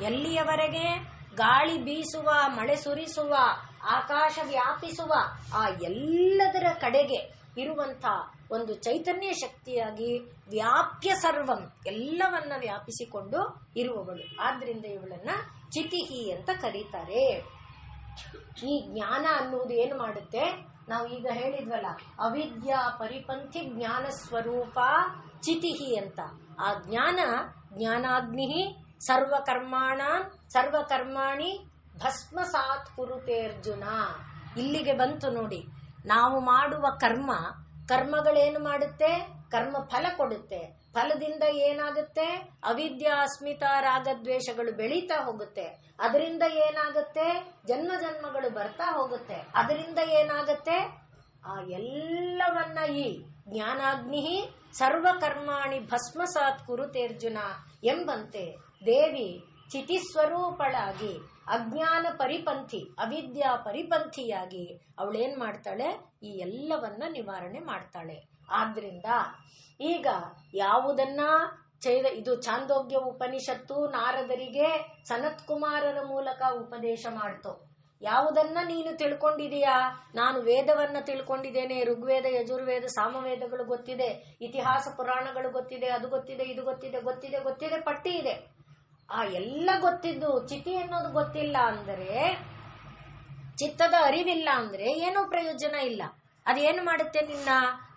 ಎಲ್ಲಿಯವರೆಗೆ ಗಾಳಿ ಬೀಸುವ, ಮಳೆ ಸುರಿಸುವ, ಆಕಾಶ ವ್ಯಾಪಿಸುವ ಆ ಎಲ್ಲದರ ಕಡೆಗೆ ಇರುವಂತ ಒಂದು ಚೈತನ್ಯ ಶಕ್ತಿಯಾಗಿ ವ್ಯಾಪ್ಯ ಸರ್ವಂ, ಎಲ್ಲವನ್ನ ವ್ಯಾಪಿಸಿಕೊಂಡು ಇರುವವಳು. ಆದ್ರಿಂದ ಇವಳನ್ನ ಚಿತಿಹಿ ಅಂತ ಕರೀತಾರೆ. ಈ ಜ್ಞಾನ ಅನ್ನುವುದು ಏನು ಮಾಡುತ್ತೆ, ನಾವು ಈಗ ಹೇಳಿದ್ವಲ್ಲ ಅವಿದ್ಯಾ ಪರಿಪಂಥಿ ಜ್ಞಾನ ಸ್ವರೂಪ ಚಿತಿಹಿ ಅಂತ. ಆ ಜ್ಞಾನ ಜ್ಞಾನಾಗ್ನಿ ಸರ್ವಕರ್ಮಾಣಿ ಭಸ್ಮಸಾತ್ ಕುರುತೆ ಅರ್ಜುನ. ಇಲ್ಲಿಗೆ ಬಂತು ನೋಡಿ. ನಾವು ಮಾಡುವ ಕರ್ಮಗಳೇನು ಮಾಡುತ್ತೆ? ಕರ್ಮ ಫಲ ಕೊಡುತ್ತೆ. ಫಲದಿಂದ ಏನಾಗುತ್ತೆ? ಅವಿದ್ಯಾ ಅಸ್ಮಿತಾ ರಾಗದ್ವೇಷಗಳು ಬೆಳೀತಾ ಹೋಗುತ್ತೆ. ಅದರಿಂದ ಏನಾಗುತ್ತೆ? ಜನ್ಮಗಳು ಬರ್ತಾ ಹೋಗುತ್ತೆ. ಅದರಿಂದ ಏನಾಗುತ್ತೆ? ಆ ಎಲ್ಲವನ್ನ ಈ ಜ್ಞಾನಾಗ್ನಿ ಸರ್ವಕರ್ಮಾಣಿ ಭಸ್ಮಸಾತ್ ಕುರುತೆ ಅರ್ಜುನ ಎಂಬಂತೆ ದೇವಿ ಚಿತಿಸ್ವರೂಪಳಾಗಿ ಅಜ್ಞಾನ ಪರಿಪಂಥಿ, ಅವಿದ್ಯಾ ಪರಿಪಂಥಿಯಾಗಿ ಅವಳೇನ್ ಮಾಡ್ತಾಳೆ? ಈ ಎಲ್ಲವನ್ನ ನಿವಾರಣೆ ಮಾಡ್ತಾಳೆ. ಆದ್ರಿಂದ ಈಗ ಯಾವುದನ್ನ ಇದು ಛಾಂದೋಗ್ಯ ಉಪನಿಷತ್ತು ನಾರದರಿಗೆ ಸನತ್ ಕುಮಾರರ ಮೂಲಕ ಉಪದೇಶ ಮಾಡ್ತು. ಯಾವುದನ್ನ ನೀನು ತಿಳ್ಕೊಂಡಿದೀಯಾ? ನಾನು ವೇದವನ್ನ ತಿಳ್ಕೊಂಡಿದ್ದೇನೆ, ಋಗ್ವೇದ ಯಜುರ್ವೇದ ಸಾಮವೇದಗಳು ಗೊತ್ತಿದೆ, ಇತಿಹಾಸ ಪುರಾಣಗಳು ಗೊತ್ತಿದೆ, ಅದು ಗೊತ್ತಿದೆ, ಇದು ಗೊತ್ತಿದೆ, ಪಟ್ಟಿ ಇದೆ. ಆ ಎಲ್ಲ ಗೊತ್ತಿದ್ದು ಚಿತಿ ಅನ್ನೋದು ಗೊತ್ತಿಲ್ಲ ಅಂದರೆ, ಚಿತ್ತದ ಅರಿವಿಲ್ಲ ಅಂದ್ರೆ ಏನೂ ಪ್ರಯೋಜನ ಇಲ್ಲ. ಅದೇನು ಮಾಡುತ್ತೆ? ನಿನ್ನ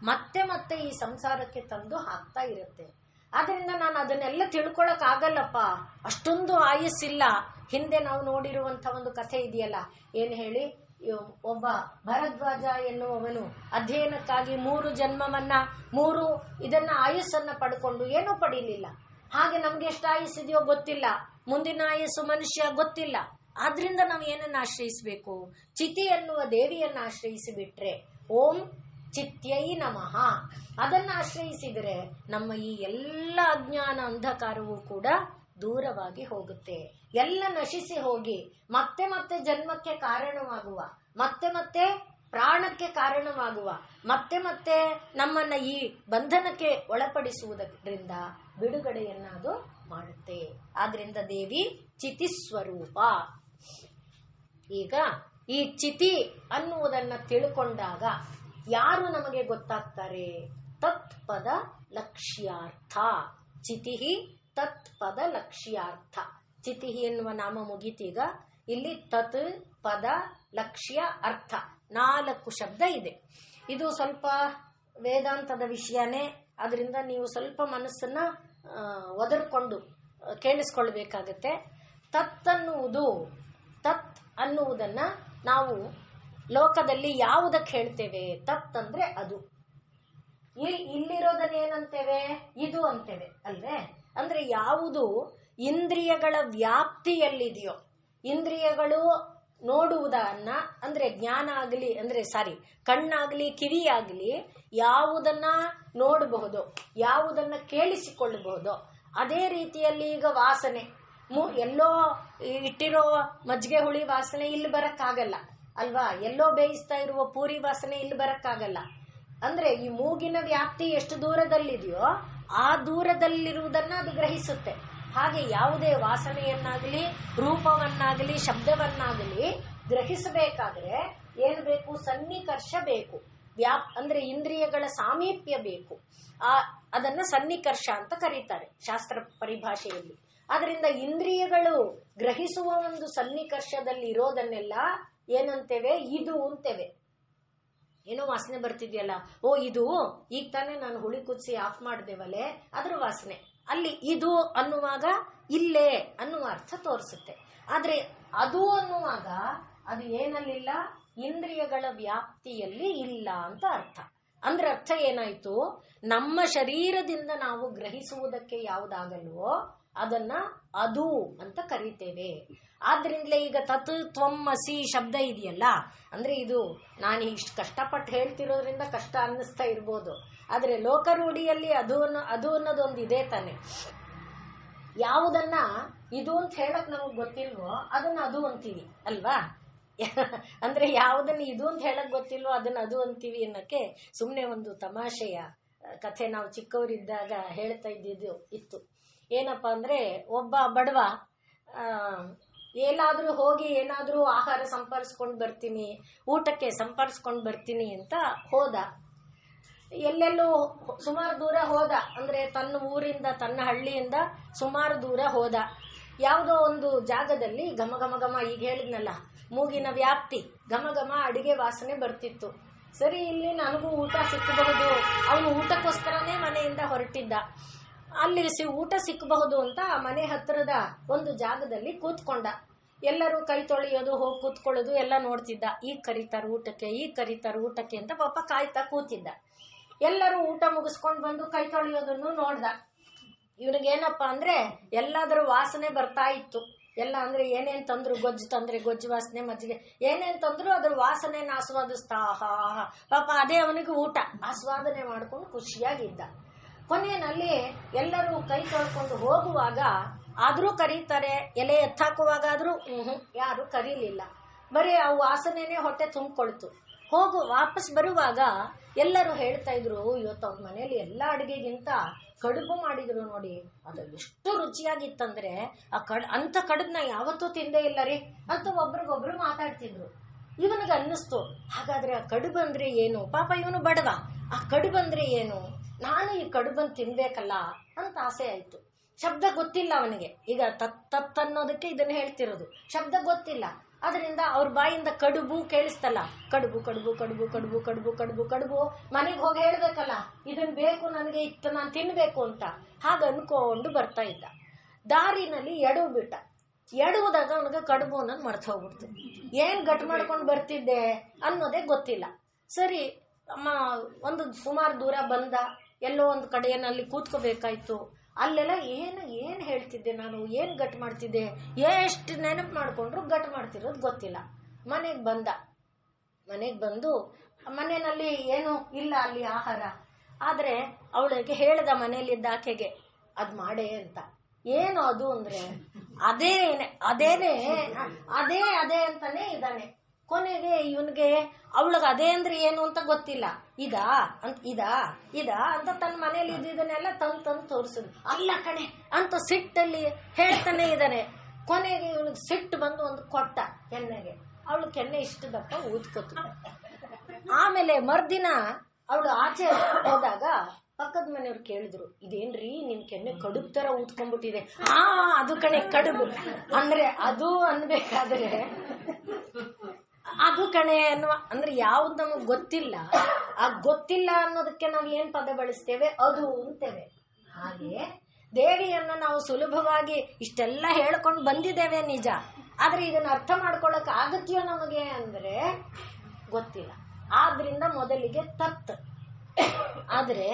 ಮತ್ತೆ ಮತ್ತೆ ಈ ಸಂಸಾರಕ್ಕೆ ತಂದು ಹಾಕ್ತಾ ಇರುತ್ತೆ. ಆದ್ರಿಂದ ನಾನು ಅದನ್ನೆಲ್ಲ ತಿಳ್ಕೊಳಕ್ ಆಗಲ್ಲಪ್ಪ, ಅಷ್ಟೊಂದು ಆಯಸ್ಸಿಲ್ಲ. ಹಿಂದೆ ನಾವು ನೋಡಿರುವಂತ ಒಂದು ಕಥೆ ಇದೆಯಲ್ಲ, ಏನ್ ಹೇಳಿ, ಒಬ್ಬ ಭರದ್ವಾಜ ಎನ್ನುವವನು ಅಧ್ಯಯನಕ್ಕಾಗಿ 3 ಜನ್ಮವನ್ನ 3 ಇದನ್ನ ಆಯಸ್ಸನ್ನ ಪಡ್ಕೊಂಡು ಏನೂ ಪಡೀಲಿಲ್ಲ. ಹಾಗೆ ನಮ್ಗೆ ಎಷ್ಟು ಆಯಸ್ಸಿದೆಯೋ ಗೊತ್ತಿಲ್ಲ, ಮುಂದಿನ ಆಯಸ್ಸು ಮನುಷ್ಯ ಗೊತ್ತಿಲ್ಲ. ಆದ್ರಿಂದ ನಾವು ಏನನ್ನ ಆಶ್ರಯಿಸಬೇಕು? ಚಿತಿ ಎನ್ನುವ ದೇವಿಯನ್ನ ಆಶ್ರಯಿಸಿ ಬಿಟ್ರೆ, ಓಂ ಚಿತ್ಯೈ ನಮಃ, ಅದನ್ನ ಆಶ್ರಯಿಸಿದರೆ ನಮ್ಮ ಈ ಎಲ್ಲ ಅಜ್ಞಾನ ಅಂಧಕಾರವೂ ಕೂಡ ದೂರವಾಗಿ ಹೋಗುತ್ತೆ. ಎಲ್ಲ ನಶಿಸಿ ಹೋಗಿ ಮತ್ತೆ ಮತ್ತೆ ಜನ್ಮಕ್ಕೆ ಕಾರಣವಾಗುವ, ಮತ್ತೆ ಮತ್ತೆ ಪ್ರಾಣಕ್ಕೆ ಕಾರಣವಾಗುವ, ಮತ್ತೆ ಮತ್ತೆ ನಮ್ಮನ್ನ ಈ ಬಂಧನಕ್ಕೆ ಒಳಪಡಿಸುವುದರಿಂದ ಬಿಡುಗಡೆಯನ್ನ ಅದು ಮಾಡುತ್ತೆ. ಆದ್ರಿಂದ ದೇವಿ ಚಿತಿ ಸ್ವರೂಪ. ಈಗ ಈ ಚಿತಿ ಅನ್ನುವುದನ್ನ ತಿಳ್ಕೊಂಡಾಗ ಯಾರು ನಮಗೆ ಗೊತ್ತಾಗ್ತಾರೆ? ತತ್ಪದ ಲಕ್ಷ್ಯಾರ್ಥ. ಚಿತಿ ತತ್ಪದ ಲಕ್ಷ್ಯಾರ್ಥ. ಚಿತಿ ಎನ್ನುವ ನಾಮ ಮುಗಿತೀಗ. ಇಲ್ಲಿ ತತ್ ಪದ ಲಕ್ಷ್ಯ ಅರ್ಥ 4 ಶಬ್ದ ಇದೆ. ಇದು ಸ್ವಲ್ಪ ವೇದಾಂತದ ವಿಷಯನೇ, ಅದರಿಂದ ನೀವು ಸ್ವಲ್ಪ ಮನಸ್ಸನ್ನ ಒದರ್ಕೊಂಡು ಕೇಳಿಸ್ಕೊಳ್ಬೇಕಾಗತ್ತೆ. ತತ್ ಅನ್ನುವುದನ್ನ ನಾವು ಲೋಕದಲ್ಲಿ ಯಾವುದಕ್ಕೆ ಹೇಳ್ತೇವೆ? ತತ್ ಅಂದ್ರೆ ಅದು. ಇಲ್ಲಿರೋದನ್ನ ಏನಂತೇವೆ? ಇದು ಅಂತೇವೆ ಅಲ್ವೇ? ಅಂದ್ರೆ ಯಾವುದು ಇಂದ್ರಿಯಗಳ ವ್ಯಾಪ್ತಿಯಲ್ಲಿದೆಯೋ, ಇಂದ್ರಿಯಗಳು ನೋಡುವುದನ್ನ ಅಂದ್ರೆ ಜ್ಞಾನ ಆಗಲಿ ಅಂದ್ರೆ ಕಣ್ಣಾಗ್ಲಿ ಕಿವಿಯಾಗ್ಲಿ ಯಾವುದನ್ನ ನೋಡಬಹುದು, ಯಾವುದನ್ನ ಕೇಳಿಸಿಕೊಳ್ಳಬಹುದು, ಅದೇ ರೀತಿಯಲ್ಲಿ ಈಗ ವಾಸನೆ, ಎಲ್ಲೋ ಇಟ್ಟಿರೋ ಮಜ್ಜಿಗೆ ಹುಳಿ ವಾಸನೆ ಇಲ್ಲಿ ಬರಕ್ಕಾಗಲ್ಲ ಅಲ್ವಾ? ಎಲ್ಲೋ ಬೇಯಿಸ್ತಾ ಇರುವ ಪೂರಿ ವಾಸನೆ ಇಲ್ಲಿ ಬರಕ್ಕಾಗಲ್ಲ. ಅಂದ್ರೆ ಈ ಮೂಗಿನ ವ್ಯಾಪ್ತಿ ಎಷ್ಟು ದೂರದಲ್ಲಿದೆಯೋ ಆ ದೂರದಲ್ಲಿರುವುದನ್ನ ಅದು ಗ್ರಹಿಸುತ್ತೆ. ಹಾಗೆ ಯಾವುದೇ ವಾಸನೆಯನ್ನಾಗಲಿ ರೂಪವನ್ನಾಗಲಿ ಶಬ್ದವನ್ನಾಗಲಿ ಗ್ರಹಿಸಬೇಕಾದ್ರೆ ಏನು ಬೇಕು? ಸನ್ನಿಕರ್ಷ ಬೇಕು. ಅಂದ್ರೆ ಇಂದ್ರಿಯಗಳ ಸಾಮೀಪ್ಯ ಬೇಕು. ಅದನ್ನ ಸನ್ನಿಕರ್ಷ ಅಂತ ಕರೀತಾರೆ ಶಾಸ್ತ್ರ ಪರಿಭಾಷೆಯಲ್ಲಿ. ಆದ್ರಿಂದ ಇಂದ್ರಿಯಗಳು ಗ್ರಹಿಸುವ ಒಂದು ಸನ್ನಿಕರ್ಷದಲ್ಲಿ ಇರೋದನ್ನೆಲ್ಲ ಏನಂತೇವೆ? ಇದು ಅಂತೇವೆ. ಏನೋ ವಾಸನೆ ಬರ್ತಿದ್ಯಲ್ಲ, ಓ ಇದು ಈಗ ತಾನೇ ನಾನು ಹುಳಿ ಕುದಿಸಿ ಆಫ್ ಮಾಡ್ದೇವಲ್ಲೇ, ಅದ್ರ ವಾಸನೆ. ಅಲ್ಲಿ ಇದು ಅನ್ನುವಾಗ ಇಲ್ಲೇ ಅನ್ನುವ ಅರ್ಥ ತೋರಿಸುತ್ತೆ. ಆದ್ರೆ ಅದು ಅನ್ನುವಾಗ ಅದು ಏನಲ್ಲಿಲ್ಲ? ಇಂದ್ರಿಯಗಳ ವ್ಯಾಪ್ತಿಯಲ್ಲಿ ಇಲ್ಲ ಅಂತ ಅರ್ಥ. ಅಂದ್ರೆ ಅರ್ಥ ಏನಾಯ್ತು? ನಮ್ಮ ಶರೀರದಿಂದ ನಾವು ಗ್ರಹಿಸುವುದಕ್ಕೆ ಯಾವುದಾಗಲ್ವೋ ಅದನ್ನ ಅದು ಅಂತ ಕರಿತೇವೆ. ಆದ್ರಿಂದಲೇ ಈಗ ತತ್ ತ್ವಂ ಅಸಿ ಶಬ್ದ ಇದೆಯಲ್ಲ, ಅಂದ್ರೆ ಇದು ನಾನು ಇಷ್ಟು ಕಷ್ಟಪಟ್ಟು ಹೇಳ್ತಿರೋದ್ರಿಂದ ಕಷ್ಟ ಅನ್ನಿಸ್ತಾ ಇರ್ಬೋದು. ಆದ್ರೆ ಲೋಕರೂಢಿಯಲ್ಲಿ ಅದು ಅನ್ನೋದೊಂದು ಇದೆ ತಾನೆ. ಯಾವುದನ್ನ ಇದು ಅಂತ ಹೇಳಕ್ ನಮಗ್ ಗೊತ್ತಿಲ್ವೋ ಅದನ್ನ ಅದು ಅಂತೀವಿ ಅಲ್ವಾ? ಅಂದ್ರೆ ಯಾವುದನ್ನ ಇದು ಅಂತ ಹೇಳಕ್ ಗೊತ್ತಿಲ್ವೋ ಅದನ್ನ ಅದು ಅಂತೀವಿ ಅನ್ನಕ್ಕೆ ಸುಮ್ನೆ ಒಂದು ತಮಾಷೆಯ ಕಥೆ ನಾವು ಚಿಕ್ಕವರಿದ್ದಾಗ ಹೇಳ್ತಾ ಇದ್ದಿದ್ದು ಇತ್ತು. ಏನಪ್ಪಾ ಅಂದ್ರೆ, ಒಬ್ಬ ಬಡವ ಎಲ್ಲಾದ್ರೂ ಹೋಗಿ ಏನಾದ್ರೂ ಆಹಾರ ಸಂಪರ್ಸ್ಕೊಂಡ್ ಬರ್ತೀನಿ, ಊಟಕ್ಕೆ ಸಂಪರ್ಸ್ಕೊಂಡ್ ಬರ್ತೀನಿ ಅಂತ ಹೋದ. ಎಲ್ಲೆಲ್ಲೂ ಸುಮಾರು ದೂರ ಹೋದ. ಅಂದ್ರೆ ತನ್ನ ಊರಿಂದ, ತನ್ನ ಹಳ್ಳಿಯಿಂದ ಸುಮಾರು ದೂರ ಹೋದ. ಯಾವುದೋ ಒಂದು ಜಾಗದಲ್ಲಿ ಘಮ ಘಮ ಘಮ, ಈಗ ಹೇಳಿದ್ನಲ್ಲ ಮೂಗಿನ ವ್ಯಾಪ್ತಿ, ಘಮ ಘಮ ಅಡಿಗೆ ವಾಸನೆ ಬರ್ತಿತ್ತು. ಸರಿ, ಇಲ್ಲಿ ನನಗೂ ಊಟ ಸಿಕ್ಕಬಹುದು, ಅವನು ಊಟಕ್ಕೋಸ್ಕರನೇ ಮನೆಯಿಂದ ಹೊರಟಿದ್ದ. ಅಲ್ಲಿ ಊಟ ಸಿಕ್ಕಬಹುದು ಅಂತ ಮನೆ ಹತ್ತಿರದ ಒಂದು ಜಾಗದಲ್ಲಿ ಕೂತ್ಕೊಂಡ. ಎಲ್ಲರೂ ಕೈ ತೊಳೆಯೋದು, ಹೋಗಿ ಕೂತ್ಕೊಳ್ಳೋದು ಎಲ್ಲ ನೋಡ್ತಿದ್ದ. ಈಗ ಕರೀತಾರ ಊಟಕ್ಕೆ, ಈಗ ಕರೀತಾರ ಊಟಕ್ಕೆ ಅಂತ ಪಾಪ ಕಾಯ್ತಾ ಕೂತಿದ್ದ. ಎಲ್ಲರೂ ಊಟ ಮುಗಿಸ್ಕೊಂಡ್ ಬಂದು ಕೈ ತೊಳೆಯೋದನ್ನು ನೋಡ್ದ. ಇವನಿಗೇನಪ್ಪಾ ಅಂದ್ರೆ ಎಲ್ಲಾದ್ರೂ ವಾಸನೆ ಬರ್ತಾ ಇತ್ತು. ಎಲ್ಲ ಅಂದ್ರೆ ಏನೇನ್ ತಂದ್ರು, ಗೊಜ್ಜು ತಂದ್ರೆ ಗೊಜ್ಜು ವಾಸನೆ, ಮಜ್ಜಿಗೆ ಏನೇನ್ ತಂದ್ರು ಅದ್ರ ವಾಸನೆನ ಆಸ್ವಾದಿಸ್ತಾ ಪಾಪ ಅದೇ ಅವನಿಗೆ ಊಟ. ಆಸ್ವಾದನೆ ಮಾಡ್ಕೊಂಡು ಖುಷಿಯಾಗಿದ್ದ. ಕೊನೆಯಲ್ಲಿ ಎಲ್ಲರೂ ಕೈ ತೊಳ್ಕೊಂಡು ಹೋಗುವಾಗ ಆದ್ರೂ ಕರೀತಾರೆ, ಎಲೆ ಎತ್ತಾಕುವಾಗಾದ್ರೂ ಯಾರು ಕರೀಲಿಲ್ಲ. ಬರೀ ಆ ವಾಸನೆನೇ ಹೊಟ್ಟೆ ತುಂಬಿಕೊಳ್ತು. ವಾಪಸ್ ಬರುವಾಗ ಎಲ್ಲರೂ ಹೇಳ್ತಾ ಇದ್ರು, ಇವತ್ತು ಅವ್ರ ಮನೇಲಿ ಎಲ್ಲಾ ಅಡಿಗೆಗಿಂತ ಕಡುಬು ಮಾಡಿದ್ರು ನೋಡಿ, ಅದು ಎಷ್ಟು ರುಚಿಯಾಗಿತ್ತಂದ್ರೆ ಅಂತ ಕಡುಬನ್ನ ಯಾವತ್ತೂ ತಿಂದೇ ಇಲ್ಲ ರೀ ಅಂತ ಒಬ್ರಿಗೊಬ್ರು ಮಾತಾಡ್ತಿದ್ರು. ಇವನಿಗೆ ಅನ್ನಿಸ್ತು, ಹಾಗಾದ್ರೆ ಆ ಕಡುಬು ಅಂದ್ರೆ ಏನು? ಪಾಪ ಇವನು ಬಡವ, ಆ ಕಡುಬು ಅಂದ್ರೆ ಏನು? ನಾನು ಈ ಕಡುಬನ್ ತಿನ್ಬೇಕಲ್ಲ ಅಂತ ಆಸೆ ಆಯ್ತು. ಶಬ್ದ ಗೊತ್ತಿಲ್ಲ ಅವನಿಗೆ. ಈಗ ತತ್ ಅನ್ನೋದಕ್ಕೆ ಇದನ್ನ ಹೇಳ್ತಿರೋದು, ಶಬ್ದ ಗೊತ್ತಿಲ್ಲ. ಅದರಿಂದ ಅವ್ರ ಬಾಯಿಂದ ಕಡುಬು ಕೇಳಿಸ್ತಲ್ಲ, ಕಡುಬು ಕಡುಬು ಕಡುಬು ಕಡುಬು ಕಡುಬು ಕಡುಬು ಕಡುಬು. ಮನೆಗೆ ಹೋಗಿ ಹೇಳ್ಬೇಕಲ್ಲ, ಇದನ್ ಬೇಕು ನನಗೆ, ಇತ್ತು ನಾನು ತಿನ್ಬೇಕು ಅಂತ. ಹಾಗ ಅನ್ಕೊಂಡು ಬರ್ತಾ ಇದ್ದ. ದಾರಿನಲ್ಲಿ ಎಡವು ಬಿಟ್ಟ. ಎಡುವುದಾಗ ಅವನಿಗೆ ಕಡುಬು ಅನ್ನೋದು ಮರ್ತ ಹೋಗ್ಬಿಡ್ತು. ಏನ್ ಗಟ್ ಮಾಡ್ಕೊಂಡು ಬರ್ತಿದ್ದೆ ಅನ್ನೋದೇ ಗೊತ್ತಿಲ್ಲ. ಸರಿ, ಒಂದು ಸುಮಾರು ದೂರ ಬಂದ. ಎಲ್ಲೋ ಒಂದು ಕಡೆಯಲ್ಲಿ ಕೂತ್ಕೋಬೇಕಾಯ್ತು. ಅಲ್ಲೆಲ್ಲ ಏನ್ ಹೇಳ್ತಿದ್ದೆ ನಾನು, ಏನ್ ಗಟ್ ಮಾಡ್ತಿದ್ದೆ, ಎಷ್ಟು ನೆನಪು ಮಾಡ್ಕೊಂಡ್ರು ಗಟ್ ಮಾಡ್ತಿರೋದು ಗೊತ್ತಿಲ್ಲ. ಮನೆಗ್ ಬಂದು ಮನೆಯಲ್ಲಿ ಏನು ಇಲ್ಲ ಅಲ್ಲಿ ಆಹಾರ. ಆದ್ರೆ ಅವಳಿಗೆ ಹೇಳ್ದ, ಮನೇಲಿದ್ದ ಆಕೆಗೆ ಅದ್ ಮಾಡೇ ಅಂತ. ಏನು ಅದು ಅಂದ್ರೆ ಅದೇ ಅಂತಾನೆ ಇದ್ದಾನೆ. ಕೊನೆಗೆ ಇವನ್ಗೆ ಅವಳಗ ಅದೇ ಅಂದ್ರೆ ಏನು ಅಂತ ಗೊತ್ತಿಲ್ಲ. ಇದಾ ಅಂತ ತನ್ನ ಮನೇಲಿ ಇದ್ದಿದ್ದನ್ನೆಲ್ಲ ತಂದು ತೋರಿಸಿದ್ರು. ಅಲ್ಲ ಕಣೆ ಅಂತ ಸಿಟ್ಟಲ್ಲಿ ಹೇಳ್ತಾನೆ ಇದ್ದಾನೆ. ಕೊನೆಗೆ ಇವನಿಗೆ ಸಿಟ್ಟು ಬಂದು ಒಂದು ಕೊಟ್ಟ ಕೆನ್ನೆಗೆ. ಅವಳು ಕೆನ್ನೆ ಇಷ್ಟು ದಪ್ಪ ಊದ್ಕೊತು. ಆಮೇಲೆ ಮರ್ದಿನ ಅವಳು ಆಚೆ ಹೋದಾಗ ಪಕ್ಕದ ಮನೆಯವ್ರು ಕೇಳಿದ್ರು, ಇದೇನ್ರಿ ನಿಮ್ ಕೆನ್ನೆ ಕಡುಬು ತರ ಊದ್ಕೊಂಡ್ಬಿಟ್ಟಿದೆ. ಅದು ಕಣೆ ಕಡುಬು ಅಂದ್ರೆ ಅದು ಅನ್ಬೇಕಾದ್ರೆ ಅದು ಕಣೆ ಅಂದ್ರೆ ಯಾವ್ದು ನಮಗ್ ಗೊತ್ತಿಲ್ಲ. ಆ ಗೊತ್ತಿಲ್ಲ ಅನ್ನೋದಕ್ಕೆ ನಾವ್ ಏನ್ ಪದ ಬಳಸ್ತೇವೆ? ಅದು ಅಂತೇವೆ. ಹಾಗೆ ದೇವಿಯನ್ನ ನಾವು ಸುಲಭವಾಗಿ ಇಷ್ಟೆಲ್ಲ ಹೇಳ್ಕೊಂಡು ಬಂದಿದ್ದೇವೆ ನಿಜ. ಆದ್ರೆ ಇದನ್ನ ಅರ್ಥ ಮಾಡ್ಕೊಳಕ್ ಆಗತ್ಯೋ ನಮಗೆ ಅಂದ್ರೆ ಗೊತ್ತಿಲ್ಲ. ಆದ್ರಿಂದ ಮೊದಲಿಗೆ ತತ್. ಆದ್ರೆ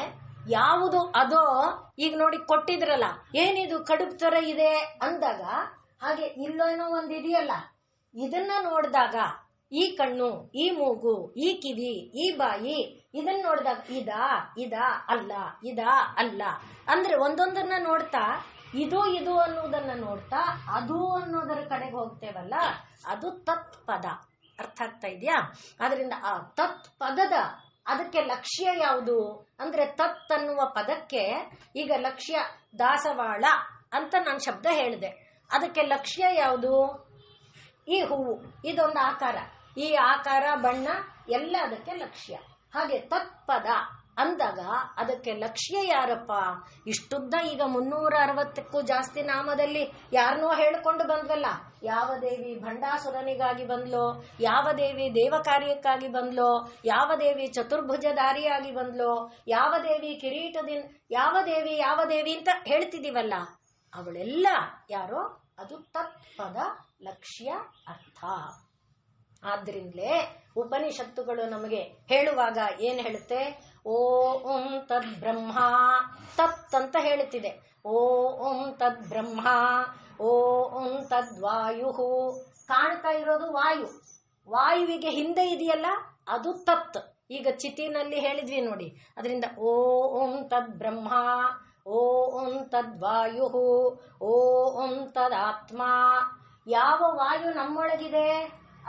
ಯಾವುದು ಅದೋ, ಈಗ ನೋಡಿ ಕೊಟ್ಟಿದ್ರಲ್ಲ, ಏನಿದು ಕಡುಬು ತರ ಇದೆ ಅಂದಾಗ, ಹಾಗೆ ಇಲ್ಲೋನೋ ಒಂದ್ ಇದೆಯಲ್ಲ, ಇದನ್ನ ನೋಡಿದಾಗ ಈ ಕಣ್ಣು, ಈ ಮೂಗು, ಈ ಕಿವಿ, ಈ ಬಾಯಿ, ಇದನ್ನ ನೋಡಿದಾಗ ಇದಾ ಅಲ್ಲ ಅಂದ್ರೆ ಒಂದೊಂದನ್ನ ನೋಡ್ತಾ ಇದು ಅನ್ನೋದನ್ನ ನೋಡ್ತಾ ಅದು ಅನ್ನೋದರ ಕಡೆಗೆ ಹೋಗ್ತೇವಲ್ಲ, ಅದು ತತ್ ಪದ. ಅರ್ಥ ಆಗ್ತಾ ಇದೆಯಾ? ಅದರಿಂದ ಆ ತತ್ ಪದದ ಅದಕ್ಕೆ ಲಕ್ಷ್ಯ ಯಾವುದು ಅಂದ್ರೆ, ತತ್ ಅನ್ನುವ ಪದಕ್ಕೆ ಈಗ ಲಕ್ಷ್ಯ ದಾಸವಾಳ ಅಂತ ನಾನು ಶಬ್ದ ಹೇಳಿದೆ. ಅದಕ್ಕೆ ಲಕ್ಷ್ಯ ಯಾವುದು? ಈ ಹೂವು, ಇದೊಂದು ಆಕಾರ, ಈ ಆಕಾರ ಬಣ್ಣ ಎಲ್ಲ ಅದಕ್ಕೆ ಲಕ್ಷ್ಯ. ಹಾಗೆ ತತ್ಪದ ಅಂದಾಗ ಅದಕ್ಕೆ ಲಕ್ಷ್ಯ ಯಾರಪ್ಪ? ಇಷ್ಟುದ್ದ ಈಗ 360ಕ್ಕೂ ಜಾಸ್ತಿ ನಾಮದಲ್ಲಿ ಯಾರನ್ನೋ ಹೇಳ್ಕೊಂಡು ಬಂದ್ವಲ್ಲ. ಯಾವ ದೇವಿ ಭಂಡಾಸುರನಿಗಾಗಿ ಬಂದ್ಲೋ, ಯಾವ ದೇವಿ ದೇವ ಕಾರ್ಯಕ್ಕಾಗಿ ಬಂದ್ಲೋ, ಯಾವ ದೇವಿ ಚತುರ್ಭುಜಧಾರಿಯಾಗಿ ಬಂದ್ಲೋ, ಯಾವ ದೇವಿ ಕಿರೀಟದಿಂದ, ಯಾವ ದೇವಿ ಅಂತ ಹೇಳ್ತಿದೀವಲ್ಲ, ಅವಳೆಲ್ಲ ಯಾರೋ? ಅದು ತತ್ಪದ ಲಕ್ಷ್ಯ ಅರ್ಥ. ಆದ್ರಿಂದಲೇ ಉಪನಿಷತ್ತುಗಳು ನಮಗೆ ಹೇಳುವಾಗ ಏನ್ ಹೇಳುತ್ತೆ? ಓಂ ತದ್ ಬ್ರಹ್ಮ, ತತ್ ಅಂತ ಹೇಳುತ್ತಿದೆ. ಓಂ ತದ್ ಬ್ರಹ್ಮ, ಓಂ ತದ್ ವಾಯು. ಕಾಣ್ತಾ ಇರೋದು ವಾಯು, ವಾಯುವಿಗೆ ಹಿಂದೆ ಇದೆಯಲ್ಲ ಅದು ತತ್. ಈಗ ಚಿತಿನಲ್ಲಿ ಹೇಳಿದ್ವಿ ನೋಡಿ, ಅದರಿಂದ ಓಂ ತದ್ ಬ್ರಹ್ಮ, ಓಂ ತದ್ ವಾಯು, ಓಂ ತದ್ ಆತ್ಮ. ಯಾವ ವಾಯು ನಮ್ಮೊಳಗಿದೆ?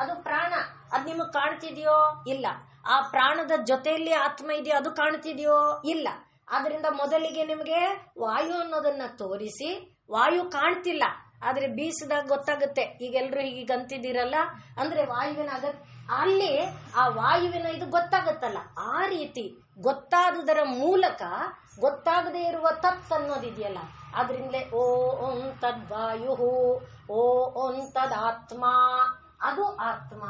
ಅದು ಪ್ರಾಣ. ಅದು ನಿಮಗೆ ಕಾಣ್ತಿದ್ಯೋ? ಇಲ್ಲ. ಆ ಪ್ರಾಣದ ಜೊತೆಯಲ್ಲಿ ಆತ್ಮ ಇದೆಯೋ? ಅದು ಕಾಣ್ತಿದ್ಯೋ? ಇಲ್ಲ. ಆದ್ರಿಂದ ಮೊದಲಿಗೆ ನಿಮಗೆ ವಾಯು ಅನ್ನೋದನ್ನ ತೋರಿಸಿ, ವಾಯು ಕಾಣ್ತಿಲ್ಲ ಆದ್ರೆ ಬೀಸಿದಾಗ ಗೊತ್ತಾಗುತ್ತೆ. ಈಗೆಲ್ರು ಹೀಗೆ ಅಂತಿದ್ದೀರಲ್ಲ, ಅಂದ್ರೆ ವಾಯುವಿನ ಅಲ್ಲಿ ಆ ವಾಯುವಿನ ಇದು ಗೊತ್ತಾಗತ್ತಲ್ಲ, ಆ ರೀತಿ ಗೊತ್ತಾದುದರ ಮೂಲಕ ಗೊತ್ತಾಗದೇ ಇರುವ ತತ್ ಅನ್ನೋದಿದೆಯಲ್ಲ, ಆದ್ರಿಂದಲೇ ಓಂ ತದ್ವಾಯು, ಓಂ ತದಾತ್ಮ, ಅದು ಆತ್ಮ.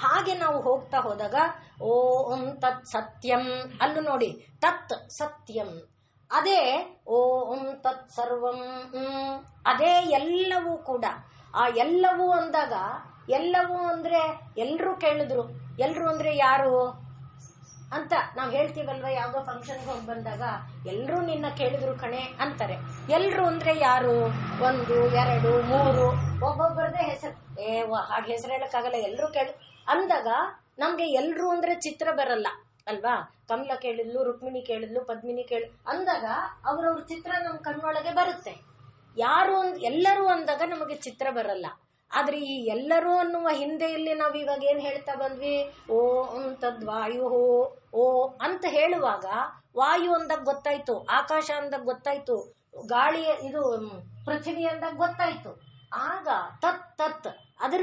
ಹಾಗೆ ನಾವು ಹೋಗ್ತಾ ಹೋದಾಗ ಓಂ ತತ್ ಸತ್ಯಂ, ಅಲ್ಲೂ ನೋಡಿ ತತ್ ಸತ್ಯಂ, ಅದೇ ಓಂ ತತ್ ಸರ್ವಂ, ಅದೇ ಎಲ್ಲವೂ ಕೂಡ. ಆ ಎಲ್ಲವೂ ಅಂದಾಗ, ಎಲ್ಲವೂ ಅಂದ್ರೆ ಎಲ್ರು ಕೇಳಿದ್ರು, ಎಲ್ರು ಅಂದ್ರೆ ಯಾರು ಅಂತ ನಾವು ಹೇಳ್ತೀವಲ್ವ, ಯಾವ್ದೋ ಫಂಕ್ಷನ್ಗೆ ಹೋಗಿ ಬಂದಾಗ ಎಲ್ರು ನಿನ್ನ ಕೇಳಿದ್ರು ಕಣೆ ಅಂತಾರೆ. ಎಲ್ರು ಅಂದ್ರೆ ಯಾರು? 1, 2, 3 ಒಬ್ಬೊಬ್ಬರದೇ ಹೆಸರು. ಹಾಗೆ ಹೆಸರು ಹೇಳಕ್ಕಾಗಲ್ಲ. ಎಲ್ರು ಅಂದಾಗ ನಮ್ಗೆ ಎಲ್ರು ಅಂದ್ರೆ ಚಿತ್ರ ಬರಲ್ಲ ಅಲ್ವಾ? ಕಮಲ ಕೇಳಿದ್ಲು, ರುಕ್ಮಿಣಿ ಕೇಳಿದ್ಲು, ಪದ್ಮಿನಿ ಅಂದಾಗ ಅವ್ರವ್ರ ಚಿತ್ರ ನಮ್ ಕಣ್ಣೊಳಗೆ ಬರುತ್ತೆ. ಯಾರು ಎಲ್ಲರೂ ಅಂದಾಗ ನಮಗೆ ಚಿತ್ರ ಬರಲ್ಲ. ಆದ್ರೆ ಈ ಎಲ್ಲರೂ ಅನ್ನುವ ಹಿಂದೆಯಲ್ಲಿ ನಾವು ಇವಾಗ ಏನ್ ಹೇಳ್ತಾ ಬಂದ್ವಿ? ಓಂ ತದ್ವಾಯು, ಓ ಅಂತ ಹೇಳುವಾಗ ವಾಯು ಅಂದಾಗ ಗೊತ್ತಾಯ್ತು, ಆಕಾಶ ಅಂದಾಗ ಗೊತ್ತಾಯ್ತು, ಗಾಳಿ ಇದು ಪೃಥ್ವಿ ಅಂದಾಗ ಗೊತ್ತಾಯ್ತು. ಆಗ ತತ್ ತತ್ ಅದರ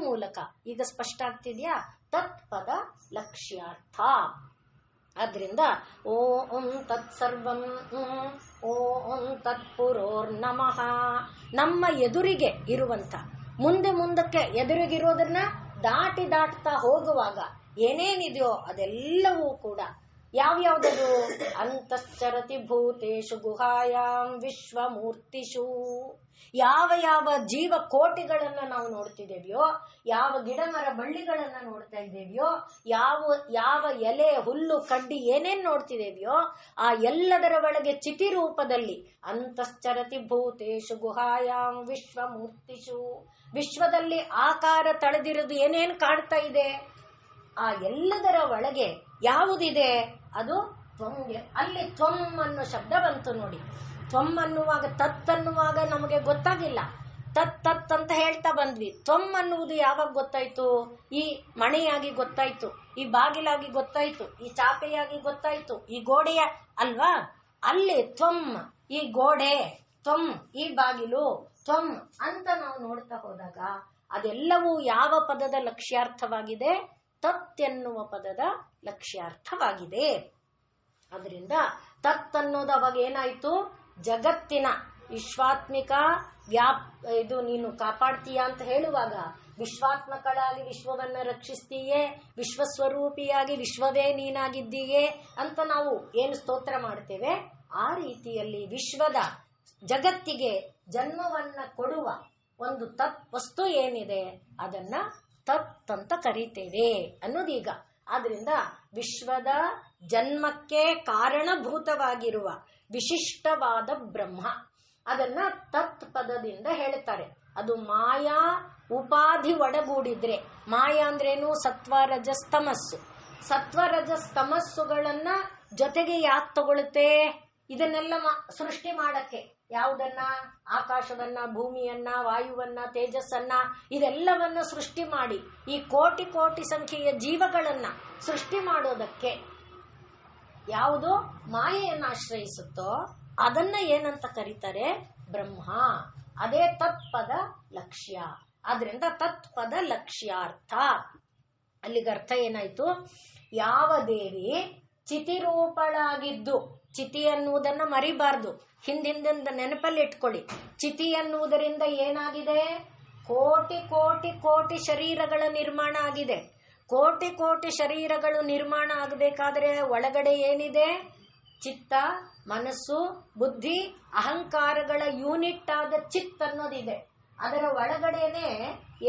ಮೂಲಕ ಈಗ ಸ್ಪಷ್ಟ ಆಗ್ತಿದ್ಯಾ? ತತ್ ಪದ ಲಕ್ಷ್ಯಾರ್ಥ. ಆದ್ರಿಂದ ಓಂ ತತ್ ಸರ್ವಂ, ಓಂ ತತ್ ಪುರೋರ್ನಮಃ. ನಮ್ಮ ಎದುರಿಗೆ ಇರುವಂತ, ಮುಂದಕ್ಕೆ ಎದುರಿಗಿರೋದನ್ನ ದಾಟ್ತಾ ಹೋಗುವಾಗ ಏನೇನಿದೆಯೋ ಅದೆಲ್ಲವೂ ಕೂಡ ಯಾವ್ಯಾವ್ದದು? ಅಂತಶ್ಚರತಿ ಭೂತೇಶು ಗುಹಾಯಾಂ ವಿಶ್ವಮೂರ್ತಿಷು. ಯಾವ ಜೀವ ಕೋಟಿಗಳನ್ನ ನಾವು ನೋಡ್ತಿದ್ದೇವೆಯೋ, ಯಾವ ಗಿಡ ಮರ ಬಳ್ಳಿಗಳನ್ನ ನೋಡ್ತಾ ಇದ್ದೇವೆಯೋ, ಯಾವ ಎಲೆ ಹುಲ್ಲು ಕಡ್ಡಿ ಏನೇನ್ ನೋಡ್ತಿದ್ದೇವೆಯೋ ಆ ಎಲ್ಲದರ ಒಳಗೆ ಚಿತಿ ರೂಪದಲ್ಲಿ ಅಂತಶ್ಚರತಿ ಭೂತೇಶು ಗುಹಾಯಾಂ ವಿಶ್ವಮೂರ್ತಿಷು. ವಿಶ್ವದಲ್ಲಿ ಆಕಾರ ತಳೆದಿರೋದು ಏನೇನ್ ಕಾಡ್ತಾ ಇದೆ, ಆ ಎಲ್ಲದರ ಒಳಗೆ ಯಾವುದಿದೆ? ಅದು ತ್ವಂ. ಅಲ್ಲಿ ತ್ವಂ ಅನ್ನೋ ಶಬ್ದ ಬಂತು ನೋಡಿ. ತ್ವಂ ಅನ್ನುವಾಗ, ತತ್ ಅನ್ನುವಾಗ ನಮಗೆ ಗೊತ್ತಾಗಿಲ್ಲ. ತತ್ ಅಂತ ಹೇಳ್ತಾ ಬಂದ್ವಿ. ತ್ವಂ ಅನ್ನುವುದು ಯಾವಾಗ ಗೊತ್ತಾಯ್ತು? ಈ ಮಣೆಯಾಗಿ ಗೊತ್ತಾಯ್ತು, ಈ ಬಾಗಿಲಾಗಿ ಗೊತ್ತಾಯ್ತು, ಈ ಚಾಪೆಯಾಗಿ ಗೊತ್ತಾಯ್ತು, ಈ ಗೋಡೆಯ ಅಲ್ವಾ? ಅಲ್ಲಿ ತ್ವಂ, ಈ ಗೋಡೆ, ತ್ವಂ ಈ ಬಾಗಿಲು, ತ್ವಂ ಅಂತ ನಾವು ನೋಡ್ತಾ ಹೋದಾಗ ಅದೆಲ್ಲವೂ ಯಾವ ಪದದ ಲಕ್ಷ್ಯಾರ್ಥವಾಗಿದೆ? ತತ್ ಎನ್ನುವ ಪದದ ಲಕ್ಷ್ಯಾರ್ಥವಾಗಿದೆ. ಅದರಿಂದ ತತ್ ಅನ್ನೋದು ಅವಾಗ ಏನಾಯ್ತು? ಜಗತ್ತಿನ ವಿಶ್ವಾತ್ಮಿಕ ಇದು ನೀನು ಕಾಪಾಡ್ತೀಯ ಅಂತ ಹೇಳುವಾಗ ವಿಶ್ವಾತ್ಮಕಳಾಗಿ ವಿಶ್ವವನ್ನ ರಕ್ಷಿಸ್ತೀಯೇ, ವಿಶ್ವಸ್ವರೂಪಿಯಾಗಿ ವಿಶ್ವವೇ ನೀನಾಗಿದ್ದೀಯೇ ಅಂತ ನಾವು ಏನು ಸ್ತೋತ್ರ ಮಾಡ್ತೇವೆ, ಆ ರೀತಿಯಲ್ಲಿ ವಿಶ್ವದ ಜಗತ್ತಿಗೆ ಜನ್ಮವನ್ನ ಕೊಡುವ ಒಂದು ತತ್ ವಸ್ತು ಏನಿದೆ ಅದನ್ನ ತತ್ ಅಂತ ಕರೀತೇವೆ ಅನ್ನೋದೀಗ. ಆದ್ರಿಂದ ವಿಶ್ವದ ಜನ್ಮಕ್ಕೆ ಕಾರಣಭೂತವಾಗಿರುವ ವಿಶಿಷ್ಟವಾದ ಬ್ರಹ್ಮ, ಅದನ್ನ ತತ್ ಪದದಿಂದ ಹೇಳ್ತಾರೆ. ಅದು ಮಾಯಾ ಉಪಾಧಿ ಒಡಗೂಡಿದ್ರೆ, ಮಾಯಾ ಅಂದ್ರೇನು? ಸತ್ವ ರಜಸ್ ತಮಸ್ಸು. ಸತ್ವ ರಜಸ್ ತಮಸ್ಸುಗಳನ್ನ ಜೊತೆಗೆ ಯಾಕೆ ತಗೊಳುತ್ತೆ? ಇದನ್ನೆಲ್ಲ ಸೃಷ್ಟಿ ಮಾಡಕ್ಕೆ. ಯಾವುದನ್ನ? ಆಕಾಶವನ್ನ, ಭೂಮಿಯನ್ನ, ವಾಯುವನ್ನ, ತೇಜಸ್ಸನ್ನ, ಇದೆಲ್ಲವನ್ನ ಸೃಷ್ಟಿ ಮಾಡಿ ಈ ಕೋಟಿ ಕೋಟಿ ಸಂಖ್ಯೆಯ ಜೀವಗಳನ್ನ ಸೃಷ್ಟಿ ಮಾಡೋದಕ್ಕೆ ಯಾವುದು ಮಾಯೆಯನ್ನು ಆಶ್ರಯಿಸುತ್ತೋ ಅದನ್ನ ಏನಂತ ಕರೀತಾರೆ? ಬ್ರಹ್ಮ. ಅದೇ ತತ್ಪದ ಲಕ್ಷ್ಯ. ಆದ್ರಿಂದ ತತ್ಪದ ಲಕ್ಷ್ಯಾರ್ಥ. ಅಲ್ಲಿಗೆ ಅರ್ಥ ಏನಾಯ್ತು? ಯಾವ ದೇವಿ ಚಿತಿರೂಪಳಾಗಿದ್ದು, ಚಿತಿ ಅನ್ನುವುದನ್ನ ಮರಿಬಾರ್ದು, ಹಿಂದಿಂದ ನೆನಪಲ್ಲಿ ಇಟ್ಕೊಳ್ಳಿ. ಚಿತಿ ಅನ್ನುವುದರಿಂದ ಏನಾಗಿದೆ? ಕೋಟಿ ಕೋಟಿ ಕೋಟಿ ಶರೀರಗಳ ನಿರ್ಮಾಣ ಆಗಿದೆ. ಕೋಟಿ ಕೋಟಿ ಶರೀರಗಳು ನಿರ್ಮಾಣ ಆಗಬೇಕಾದ್ರೆ ಒಳಗಡೆ ಏನಿದೆ? ಚಿತ್ತ, ಮನಸ್ಸು, ಬುದ್ಧಿ, ಅಹಂಕಾರಗಳ ಯೂನಿಟ್ ಆದ ಚಿತ್ ಅನ್ನೋದಿದೆ. ಅದರ ಒಳಗಡೆನೆ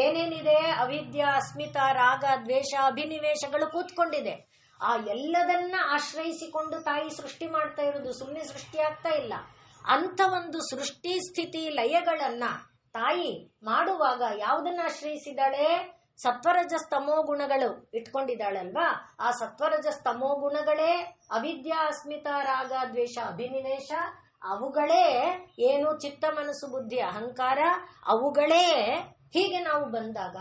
ಏನೇನಿದೆ? ಅವಿದ್ಯಾ, ಅಸ್ಮಿತಾ, ರಾಗ, ದ್ವೇಷ, ಅಭಿನಿವೇಶಗಳು ಕೂತ್ಕೊಂಡಿದೆ. ಆ ಎಲ್ಲದನ್ನ ಆಶ್ರಯಿಸಿಕೊಂಡು ತಾಯಿ ಸೃಷ್ಟಿ ಮಾಡ್ತಾ ಇರೋದು, ಸುಮ್ಮನೆ ಸೃಷ್ಟಿ ಆಗ್ತಾ ಇಲ್ಲ. ಅಂತ ಒಂದು ಸೃಷ್ಟಿ ಸ್ಥಿತಿ ಲಯಗಳನ್ನ ತಾಯಿ ಮಾಡುವಾಗ ಯಾವುದನ್ನ ಆಶ್ರಯಿಸಿದಾಳೆ? ಸತ್ವರಜಸ್ತಮೋ ಗುಣಗಳು ಇಟ್ಕೊಂಡಿದ್ದಾಳಲ್ವಾ? ಆ ಸತ್ವರಜಸ್ತಮೋ ಗುಣಗಳೇ ಅವಿದ್ಯಾ, ಅಸ್ಮಿತಾ, ರಾಗ, ದ್ವೇಷ, ಅಭಿನಿವೇಶ, ಅವುಗಳೇ ಏನು? ಚಿತ್ತ, ಮನಸ್ಸು, ಬುದ್ಧಿ, ಅಹಂಕಾರ, ಅವುಗಳೇ. ಹೀಗೆ ನಾವು ಬಂದಾಗ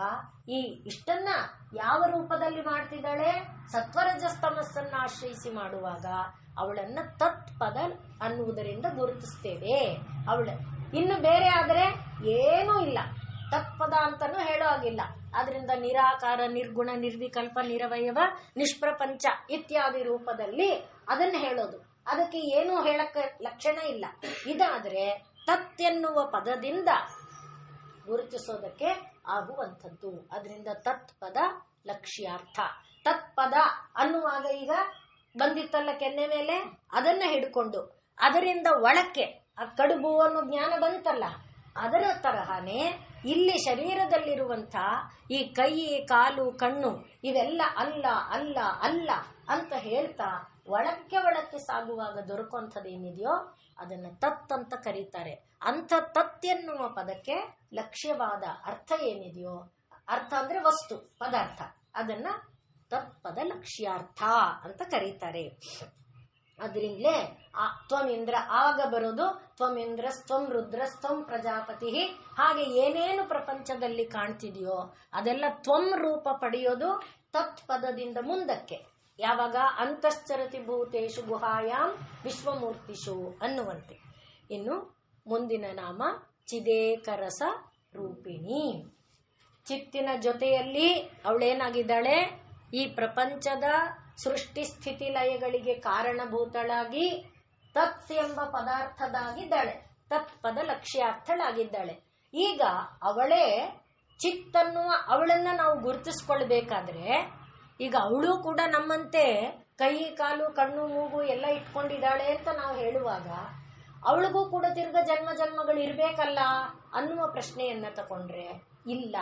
ಈ ಇಷ್ಟನ್ನ ಯಾವ ರೂಪದಲ್ಲಿ ಮಾಡ್ತಿದ್ದಾಳೆ? ಸತ್ವರಜಸ್ತಮಸ್ಸನ್ನ ಆಶ್ರಯಿಸಿ ಮಾಡುವಾಗ ಅವಳನ್ನ ತತ್ಪದ ಅನ್ನುವುದರಿಂದ ಗುರುತಿಸ್ತೇವೆ. ಇನ್ನು ಬೇರೆ ಆದರೆ ಏನೂ ಇಲ್ಲ, ತತ್ಪದ ಅಂತಾನು ಹೇಳೋ ಹಾಗಿಲ್ಲ. ಆದ್ರಿಂದ ನಿರಾಕಾರ, ನಿರ್ಗುಣ, ನಿರ್ವಿಕಲ್ಪ, ನಿರವಯವ, ನಿಷ್ಪ್ರಪಂಚ ಇತ್ಯಾದಿ ರೂಪದಲ್ಲಿ ಅದನ್ನ ಹೇಳೋದು. ಅದಕ್ಕೆ ಏನೂ ಹೇಳಕ್ಕೆ ಲಕ್ಷಣ ಇಲ್ಲ. ಇದಾದ್ರೆ ತತ್ ಎನ್ನುವ ಪದದಿಂದ ಗುರುತಿಸೋದಕ್ಕೆ ಆಗುವಂಥದ್ದು. ಅದರಿಂದ ತತ್ಪದ ಲಕ್ಷ್ಯಾರ್ಥ. ತತ್ಪದ ಅನ್ನುವಾಗ ಈಗ ಬಂದಿತ್ತಲ್ಲ ಕೆನ್ನೆ ಮೇಲೆ, ಅದನ್ನ ಹಿಡ್ಕೊಂಡು ಅದರಿಂದ ಒಳಕ್ಕೆ ಆ ಕಡುಬು ಅನ್ನೋ ಜ್ಞಾನ ಬಂತಲ್ಲ, ಅದರ ತರಹನೇ ಇಲ್ಲಿ ಶರೀರದಲ್ಲಿರುವಂಥ ಈ ಕೈ, ಕಾಲು, ಕಣ್ಣು ಇವೆಲ್ಲ ಅಲ್ಲ ಅಲ್ಲ ಅಲ್ಲ ಅಂತ ಹೇಳ್ತಾ ಒಳಕ್ಕೆ ಸಾಗುವಾಗ ದೊರಕುವಂಥದ್ದೇನಿದೆಯೋ ಅದನ್ನ ತತ್ ಅಂತ ಕರೀತಾರೆ. ಅಂಥ ತತ್ ಎನ್ನುವ ಪದಕ್ಕೆ ಲಕ್ಷ್ಯವಾದ ಅರ್ಥ ಏನಿದೆಯೋ, ಅರ್ಥ ಅಂದ್ರೆ ವಸ್ತು, ಪದಾರ್ಥ, ಅದನ್ನ ತತ್ಪದ ಲಕ್ಷ್ಯಾರ್ಥ ಅಂತ ಕರೀತಾರೆ. ಅದರಿಂದಲೇ ತ್ವಮಿಂದ್ರ ಆಗ ಬರೋದು ತ್ವಮಿಂದ್ರ, ತ್ವಂ ರುದ್ರ, ತ್ವಂ ಪ್ರಜಾಪತಿ. ಹಾಗೆ ಏನೇನು ಪ್ರಪಂಚದಲ್ಲಿ ಕಾಣ್ತಿದೆಯೋ ಅದೆಲ್ಲ ತ್ವಂ ರೂಪ ಪಡೆಯೋದು ತತ್ಪದದಿಂದ ಮುಂದಕ್ಕೆ. ಯಾವಾಗ? ಅಂತಶ್ಚರತಿ ಭೂತೇಶು ಗುಹಾಯಾಂ ವಿಶ್ವಮೂರ್ತಿಷು ಅನ್ನುವಂತೆ. ಇನ್ನು ಮುಂದಿನ ನಾಮ ಚಿದೇಕರಸ ರೂಪಿಣಿ. ಚಿತ್ತಿನ ಜೊತೆಯಲ್ಲಿ ಅವಳೇನಾಗಿದ್ದಾಳೆ? ಈ ಪ್ರಪಂಚದ ಸೃಷ್ಟಿ ಸ್ಥಿತಿ ಲಯಗಳಿಗೆ ಕಾರಣಭೂತಳಾಗಿ ತತ್ ಎಂಬ ಪದಾರ್ಥದಾಗಿದ್ದಾಳೆ, ತತ್ಪದ ಲಕ್ಷ್ಯಾರ್ಥಳಾಗಿದ್ದಾಳೆ. ಈಗ ಅವಳೇ ಚಿತ್ತನ್ನುವ ಅವಳನ್ನ ನಾವು ಗುರುತಿಸ್ಕೊಳ್ಬೇಕಾದ್ರೆ, ಈಗ ಅವಳು ಕೂಡ ನಮ್ಮಂತೆ ಕೈ, ಕಾಲು, ಕಣ್ಣು, ಮೂಗು ಎಲ್ಲ ಇಟ್ಕೊಂಡಿದ್ದಾಳೆ ಅಂತ ನಾವು ಹೇಳುವಾಗ ಅವಳಿಗೂ ಕೂಡ ತಿರ್ಗ ಜನ್ಮಗಳು ಇರ್ಬೇಕಲ್ಲ ಅನ್ನುವ ಪ್ರಶ್ನೆಯನ್ನ ತಕೊಂಡ್ರೆ ಇಲ್ಲ.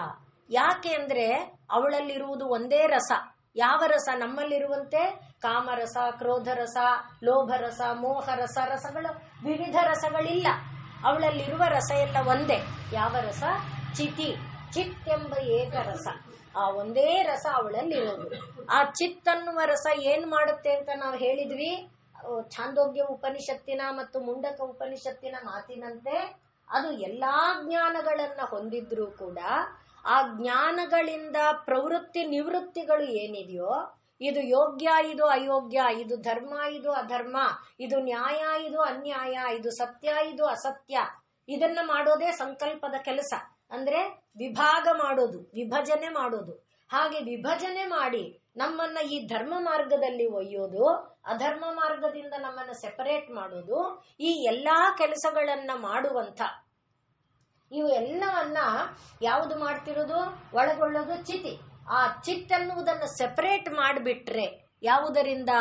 ಯಾಕೆ ಅಂದ್ರೆ ಅವಳಲ್ಲಿರುವುದು ಒಂದೇ ರಸ. ಯಾವ ರಸ? ನಮ್ಮಲ್ಲಿರುವಂತೆ ಕಾಮರಸ, ಕ್ರೋಧರಸ, ಲೋಭರಸ, ಮೋಹರಸ, ರಸಗಳು ವಿವಿಧ ರಸಗಳಿಲ್ಲ. ಅವಳಲ್ಲಿರುವ ರಸ ಎಲ್ಲ ಒಂದೇ. ಯಾವ ರಸ? ಚಿತಿ, ಚಿತ್ ಎಂಬ ಏಕರಸ. ಆ ಒಂದೇ ರಸ ಅವಳಲ್ಲಿರೋದು. ಆ ಚಿತ್ ಅನ್ನುವ ರಸ ಏನ್ ಮಾಡುತ್ತೆ ಅಂತ ನಾವು ಹೇಳಿದ್ವಿ. ಛಾಂದೋಗ್ಯ ಉಪನಿಷತ್ತಿನ ಮತ್ತು ಮುಂಡಕ ಉಪನಿಷತ್ತಿನ ಮಾತಿನಂತೆ ಅದು ಎಲ್ಲಾ ಜ್ಞಾನಗಳನ್ನ ಹೊಂದಿದ್ರೂ ಕೂಡ ಆ ಜ್ಞಾನಗಳಿಂದ ಪ್ರವೃತ್ತಿ ನಿವೃತ್ತಿಗಳು ಏನಿದೆಯೋ, ಇದು ಯೋಗ್ಯ, ಇದು ಅಯೋಗ್ಯ, ಇದು ಧರ್ಮ, ಇದು ಅಧರ್ಮ, ಇದು ನ್ಯಾಯ, ಇದು ಅನ್ಯಾಯ, ಇದು ಸತ್ಯ, ಇದು ಅಸತ್ಯ, ಇದನ್ನ ಮಾಡೋದೇ ಸಂಕಲ್ಪದ ಕೆಲಸ. ಅಂದ್ರೆ ವಿಭಾಗ ಮಾಡೋದು, ವಿಭಜನೆ ಮಾಡೋದು. ಹಾಗೆ ವಿಭಜನೆ ಮಾಡಿ ನಮ್ಮನ್ನ ಈ ಧರ್ಮ ಮಾರ್ಗದಲ್ಲಿ ಒಯ್ಯೋದು, ಅಧರ್ಮ ಮಾರ್ಗದಿಂದ ನಮ್ಮನ್ನ ಸೆಪರೇಟ್ ಮಾಡೋದು, ಈ ಎಲ್ಲಾ ಕೆಲಸಗಳನ್ನ ಮಾಡುವಂತ ಇವು ಎಲ್ಲವನ್ನ ಯಾವುದು ಮಾಡ್ತಿರೋದು? ಒಳಗೊಳ್ಳೋದು ಚಿತಿ. ಆ ಚಿತ್ ಅನ್ನುವುದನ್ನು ಸೆಪರೇಟ್ ಮಾಡಿಬಿಟ್ರೆ ಯಾವುದರಿಂದ?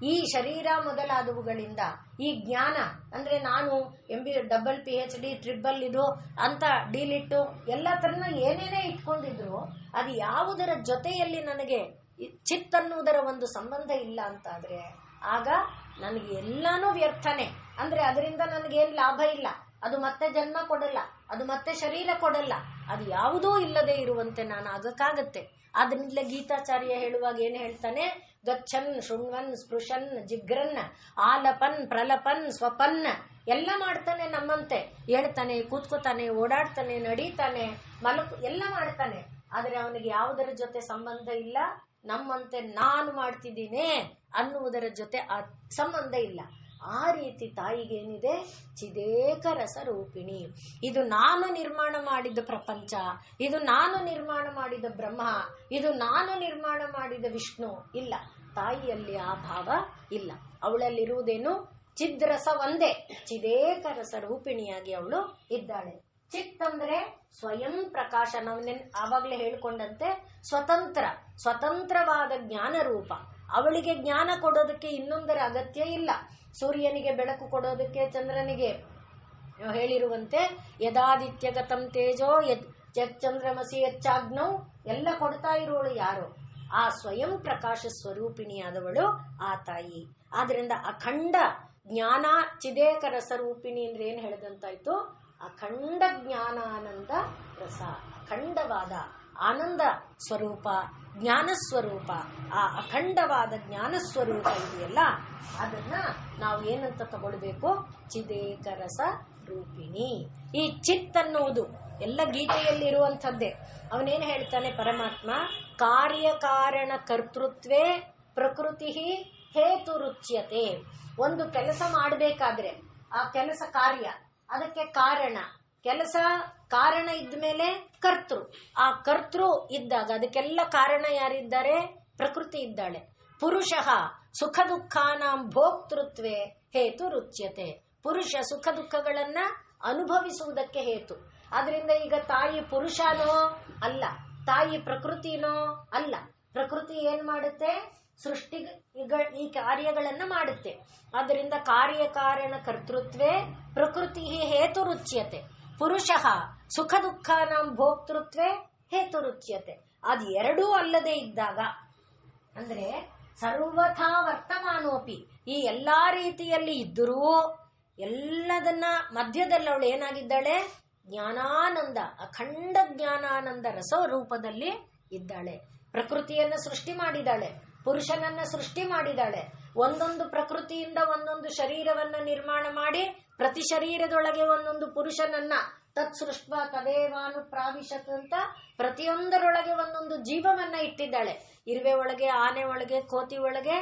ಈ ಶರೀರ ಮೊದಲಾದವುಗಳಿಂದ. ಈ ಜ್ಞಾನ ಅಂದ್ರೆ ನಾನು ಡಬಲ್ PhD, ಟ್ರಿಬಲ್ ಇದು ಅಂತ ಡಿಲಿಟ್ಟು ಎಲ್ಲ ತರನ ಏನೇನೇ ಇಟ್ಕೊಂಡಿದ್ರು ಅದು ಯಾವುದರ ಜೊತೆಯಲ್ಲಿ ನನಗೆ ಚಿತ್ ಅನ್ನುವುದರ ಒಂದು ಸಂಬಂಧ ಇಲ್ಲ ಅಂತಾದ್ರೆ ಆಗ ನನಗೆ ಎಲ್ಲಾನು ವ್ಯರ್ಥನೆ. ಅಂದ್ರೆ ಅದರಿಂದ ನನಗೇನು ಲಾಭ ಇಲ್ಲ, ಅದು ಮತ್ತೆ ಜನ್ಮ ಕೊಡಲ್ಲ, ಅದು ಮತ್ತೆ ಶರೀರ ಕೊಡಲ್ಲ, ಅದು ಯಾವುದೂ ಇಲ್ಲದೆ ಇರುವಂತೆ ನಾನು ಆಗಕ್ಕಾಗತ್ತೆ. ಆದ್ರಿಂದಲೇ ಗೀತಾಚಾರ್ಯ ಹೇಳುವಾಗ ಏನು ಹೇಳ್ತಾನೆ? ಗಚ್ಚನ್, ಶೃಣ್ವನ್, ಸ್ಪೃಶನ್, ಜಿಗ್ರನ್, ಆಲಪನ್, ಪ್ರಲಪನ್, ಸ್ವಪನ್ ಎಲ್ಲ ಮಾಡ್ತಾನೆ. ನಮ್ಮಂತೆ ಹೇಳ್ತಾನೆ, ಕೂತ್ಕೋತಾನೆ, ಓಡಾಡ್ತಾನೆ, ನಡೀತಾನೆ, ಎಲ್ಲ ಮಾಡ್ತಾನೆ. ಆದ್ರೆ ಅವನಿಗೆ ಯಾವುದರ ಜೊತೆ ಸಂಬಂಧ ಇಲ್ಲ. ನಮ್ಮಂತೆ ನಾನು ಮಾಡ್ತಿದ್ದೀನಿ ಅನ್ನುವುದರ ಜೊತೆ ಆ ಸಂಬಂಧ ಇಲ್ಲ. ಆ ರೀತಿ ತಾಯಿಗೇನಿದೆ, ಚಿದೇಕ ರಸ ರೂಪಿಣಿ. ಇದು ನಾನು ನಿರ್ಮಾಣ ಮಾಡಿದ ಪ್ರಪಂಚ, ಇದು ನಾನು ನಿರ್ಮಾಣ ಮಾಡಿದ ಬ್ರಹ್ಮ, ಇದು ನಾನು ನಿರ್ಮಾಣ ಮಾಡಿದ ವಿಷ್ಣು ಇಲ್ಲ. ತಾಯಿಯಲ್ಲಿ ಆ ಭಾವ ಇಲ್ಲ. ಅವಳಲ್ಲಿರುವುದೇನು? ಚಿದ್ರಸ ಒಂದೇ, ಚಿದೇಕ ರಸ ರೂಪಿಣಿಯಾಗಿ ಅವಳು ಇದ್ದಾಳೆ. ಚಿತ್ ಅಂದ್ರೆ ಸ್ವಯಂ ಪ್ರಕಾಶ. ನಾವು ಆವಾಗಲೇ ಹೇಳ್ಕೊಂಡಂತೆ ಸ್ವತಂತ್ರವಾದ ಜ್ಞಾನ ರೂಪ. ಅವಳಿಗೆ ಜ್ಞಾನ ಕೊಡೋದಕ್ಕೆ ಇನ್ನೊಂದರ ಅಗತ್ಯ ಇಲ್ಲ. ಸೂರ್ಯನಿಗೆ ಬೆಳಕು ಕೊಡೋದಕ್ಕೆ, ಚಂದ್ರನಿಗೆ ಹೇಳಿರುವಂತೆ ಯದಾದಿತ್ಯಗತಂ ತೇಜೋ ಚಂದ್ರಮಸಿ ಹೆಚ್ಚಾಗ್ನೌ ಎಲ್ಲ ಕೊಡ್ತಾ ಇರೋಳು ಯಾರು? ಆ ಸ್ವಯಂ ಪ್ರಕಾಶ ಸ್ವರೂಪಿಣಿಯಾದವಳು ಆ ತಾಯಿ. ಆದ್ರಿಂದ ಅಖಂಡ ಜ್ಞಾನ ಚಿದೇಕ ರಸ ರೂಪಿಣಿ ಅಂದ್ರೆ ಏನ್ ಹೇಳಿದಂತಾಯ್ತು? ಅಖಂಡ ಜ್ಞಾನಾನಂದ ರಸ, ಅಖಂಡವಾದ ಆನಂದ ಸ್ವರೂಪ, ಜ್ಞಾನ ಸ್ವರೂಪ. ಆ ಅಖಂಡವಾದ ಜ್ಞಾನ ಸ್ವರೂಪ ಇದೆಯಲ್ಲ, ಅದನ್ನ ನಾವು ಏನಂತ ತಗೊಳ್ಬೇಕು? ಚಿದೇಕ ರಸ ರೂಪಿಣಿ. ಈ ಚಿತ್ ಅನ್ನುವುದು ಎಲ್ಲ ಗೀತೆಯಲ್ಲಿರುವಂಥದ್ದೇ. ಅವನೇನ್ ಹೇಳ್ತಾನೆ ಪರಮಾತ್ಮ? ಕಾರ್ಯಕಾರಣ ಕರ್ತೃತ್ವೇ ಪ್ರಕೃತಿ ಹೇತು ರುಚ್ಯತೆ. ಒಂದು ಕೆಲಸ ಮಾಡಬೇಕಾದ್ರೆ ಆ ಕೆಲಸ ಕಾರ್ಯ, ಅದಕ್ಕೆ ಕಾರಣ, ಕೆಲಸ ಕಾರಣ ಇದ್ಮೇಲೆ ಕರ್ತೃ. ಆ ಕರ್ತೃ ಇದ್ದಾಗ ಅದಕ್ಕೆಲ್ಲ ಕಾರಣ ಯಾರಿದ್ದಾರೆ? ಪ್ರಕೃತಿ ಇದ್ದಾಳೆ. ಪುರುಷಃ ಸುಖ ದುಃಖಾನಾಂ ಭೋಕ್ತೃತ್ವೇ ಹೇತು ರುಚ್ಯತೆ. ಪುರುಷ ಸುಖ ದುಃಖಗಳನ್ನ ಅನುಭವಿಸುವುದಕ್ಕೆ ಹೇತು. ಆದ್ರಿಂದ ಈಗ ತಾಯಿ ಪುರುಷನೋ ಅಲ್ಲ, ತಾಯಿ ಪ್ರಕೃತಿನೋ ಅಲ್ಲ. ಪ್ರಕೃತಿ ಏನ್ ಮಾಡುತ್ತೆ? ಸೃಷ್ಟಿ ಈ ಕಾರ್ಯಗಳನ್ನ ಮಾಡುತ್ತೆ. ಆದ್ದರಿಂದ ಕಾರ್ಯಕಾರಣ ಕರ್ತೃತ್ವೇ ಪ್ರಕೃತಿ ಹೇತು ರುಚ್ಯತೆ. ಪುರುಷಃ ಸುಖ ದುಃಖಾನಾಂ ಭೋಕ್ತೃತ್ವೇ ಹೇತು ರುಚ್ಯತೆ. ಅದು ಎರಡೂ ಅಲ್ಲದೆ ಇದ್ದಾಗ, ಅಂದ್ರೆ ಸರ್ವಥಾ ವರ್ತಮಾನೋಪಿ, ಈ ಎಲ್ಲಾ ರೀತಿಯಲ್ಲಿ ಇದ್ದರೂ ಎಲ್ಲದನ್ನ ಮಧ್ಯದಲ್ಲಿ ಅವಳು ಏನಾಗಿದ್ದಾಳೆ? ಜ್ಞಾನಾನಂದ, ಅಖಂಡ ಜ್ಞಾನಾನಂದ ರಸ ರೂಪದಲ್ಲಿ ಇದ್ದಾಳೆ. ಪ್ರಕೃತಿಯನ್ನ ಸೃಷ್ಟಿ ಮಾಡಿದಾಳೆ, ಪುರುಷನನ್ನ ಸೃಷ್ಟಿ ಮಾಡಿದಾಳೆ. ಒಂದೊಂದು ಪ್ರಕೃತಿಯಿಂದ ಒಂದೊಂದು ಶರೀರವನ್ನ ನಿರ್ಮಾಣ ಮಾಡಿ ಪ್ರತಿ ಶರೀರದೊಳಗೆ ಒಂದೊಂದು ಪುರುಷನನ್ನ ತತ್ ಸೃಷ್ಟ ತದೇವಾನು ಪ್ರಾವಿಶತ್ ಅಂತ ಪ್ರತಿಯೊಂದರೊಳಗೆ ಒಂದೊಂದು ಜೀವವನ್ನ ಇಟ್ಟಿದ್ದಾಳೆ. ಇರುವೆ ಒಳಗೆ, ಆನೆ ಒಳಗೆ, ಕೋತಿ ಒಳಗೆ,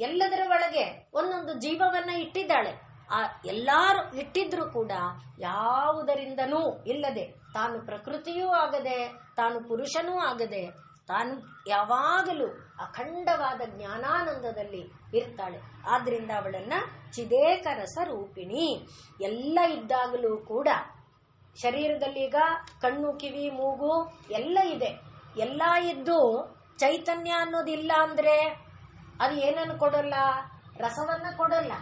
ಎಲ್ಲದರ ಒಳಗೆ ಒಂದೊಂದು ಜೀವವನ್ನ ಇಟ್ಟಿದ್ದಾಳೆ. ಆ ಎಲ್ಲಾರು ಇಟ್ಟಿದ್ರು ಕೂಡ ಯಾವುದರಿಂದನೂ ಇಲ್ಲದೆ, ತಾನು ಪ್ರಕೃತಿಯೂ ಆಗದೆ, ತಾನು ಪುರುಷನೂ ಆಗದೆ, ತಾನು ಯಾವಾಗಲೂ ಅಖಂಡವಾದ ಜ್ಞಾನಾನಂದದಲ್ಲಿ ಇರ್ತಾಳೆ. ಆದ್ರಿಂದ ಅವಳನ್ನ ಚಿದೇಕ ರಸ ರೂಪಿಣಿ. ಎಲ್ಲ ಇದ್ದಾಗಲೂ ಕೂಡ ಶರೀರದಲ್ಲಿ ಈಗ ಕಣ್ಣು, ಕಿವಿ, ಮೂಗು ಎಲ್ಲ ಇದೆ. ಎಲ್ಲ ಇದ್ದು ಚೈತನ್ಯ ಅನ್ನೋದಿಲ್ಲ ಅಂದ್ರೆ ಅದು ಏನನ್ನು ಕೊಡಲ್ಲ? ರಸವನ್ನ ಕೊಡಲ್ಲ.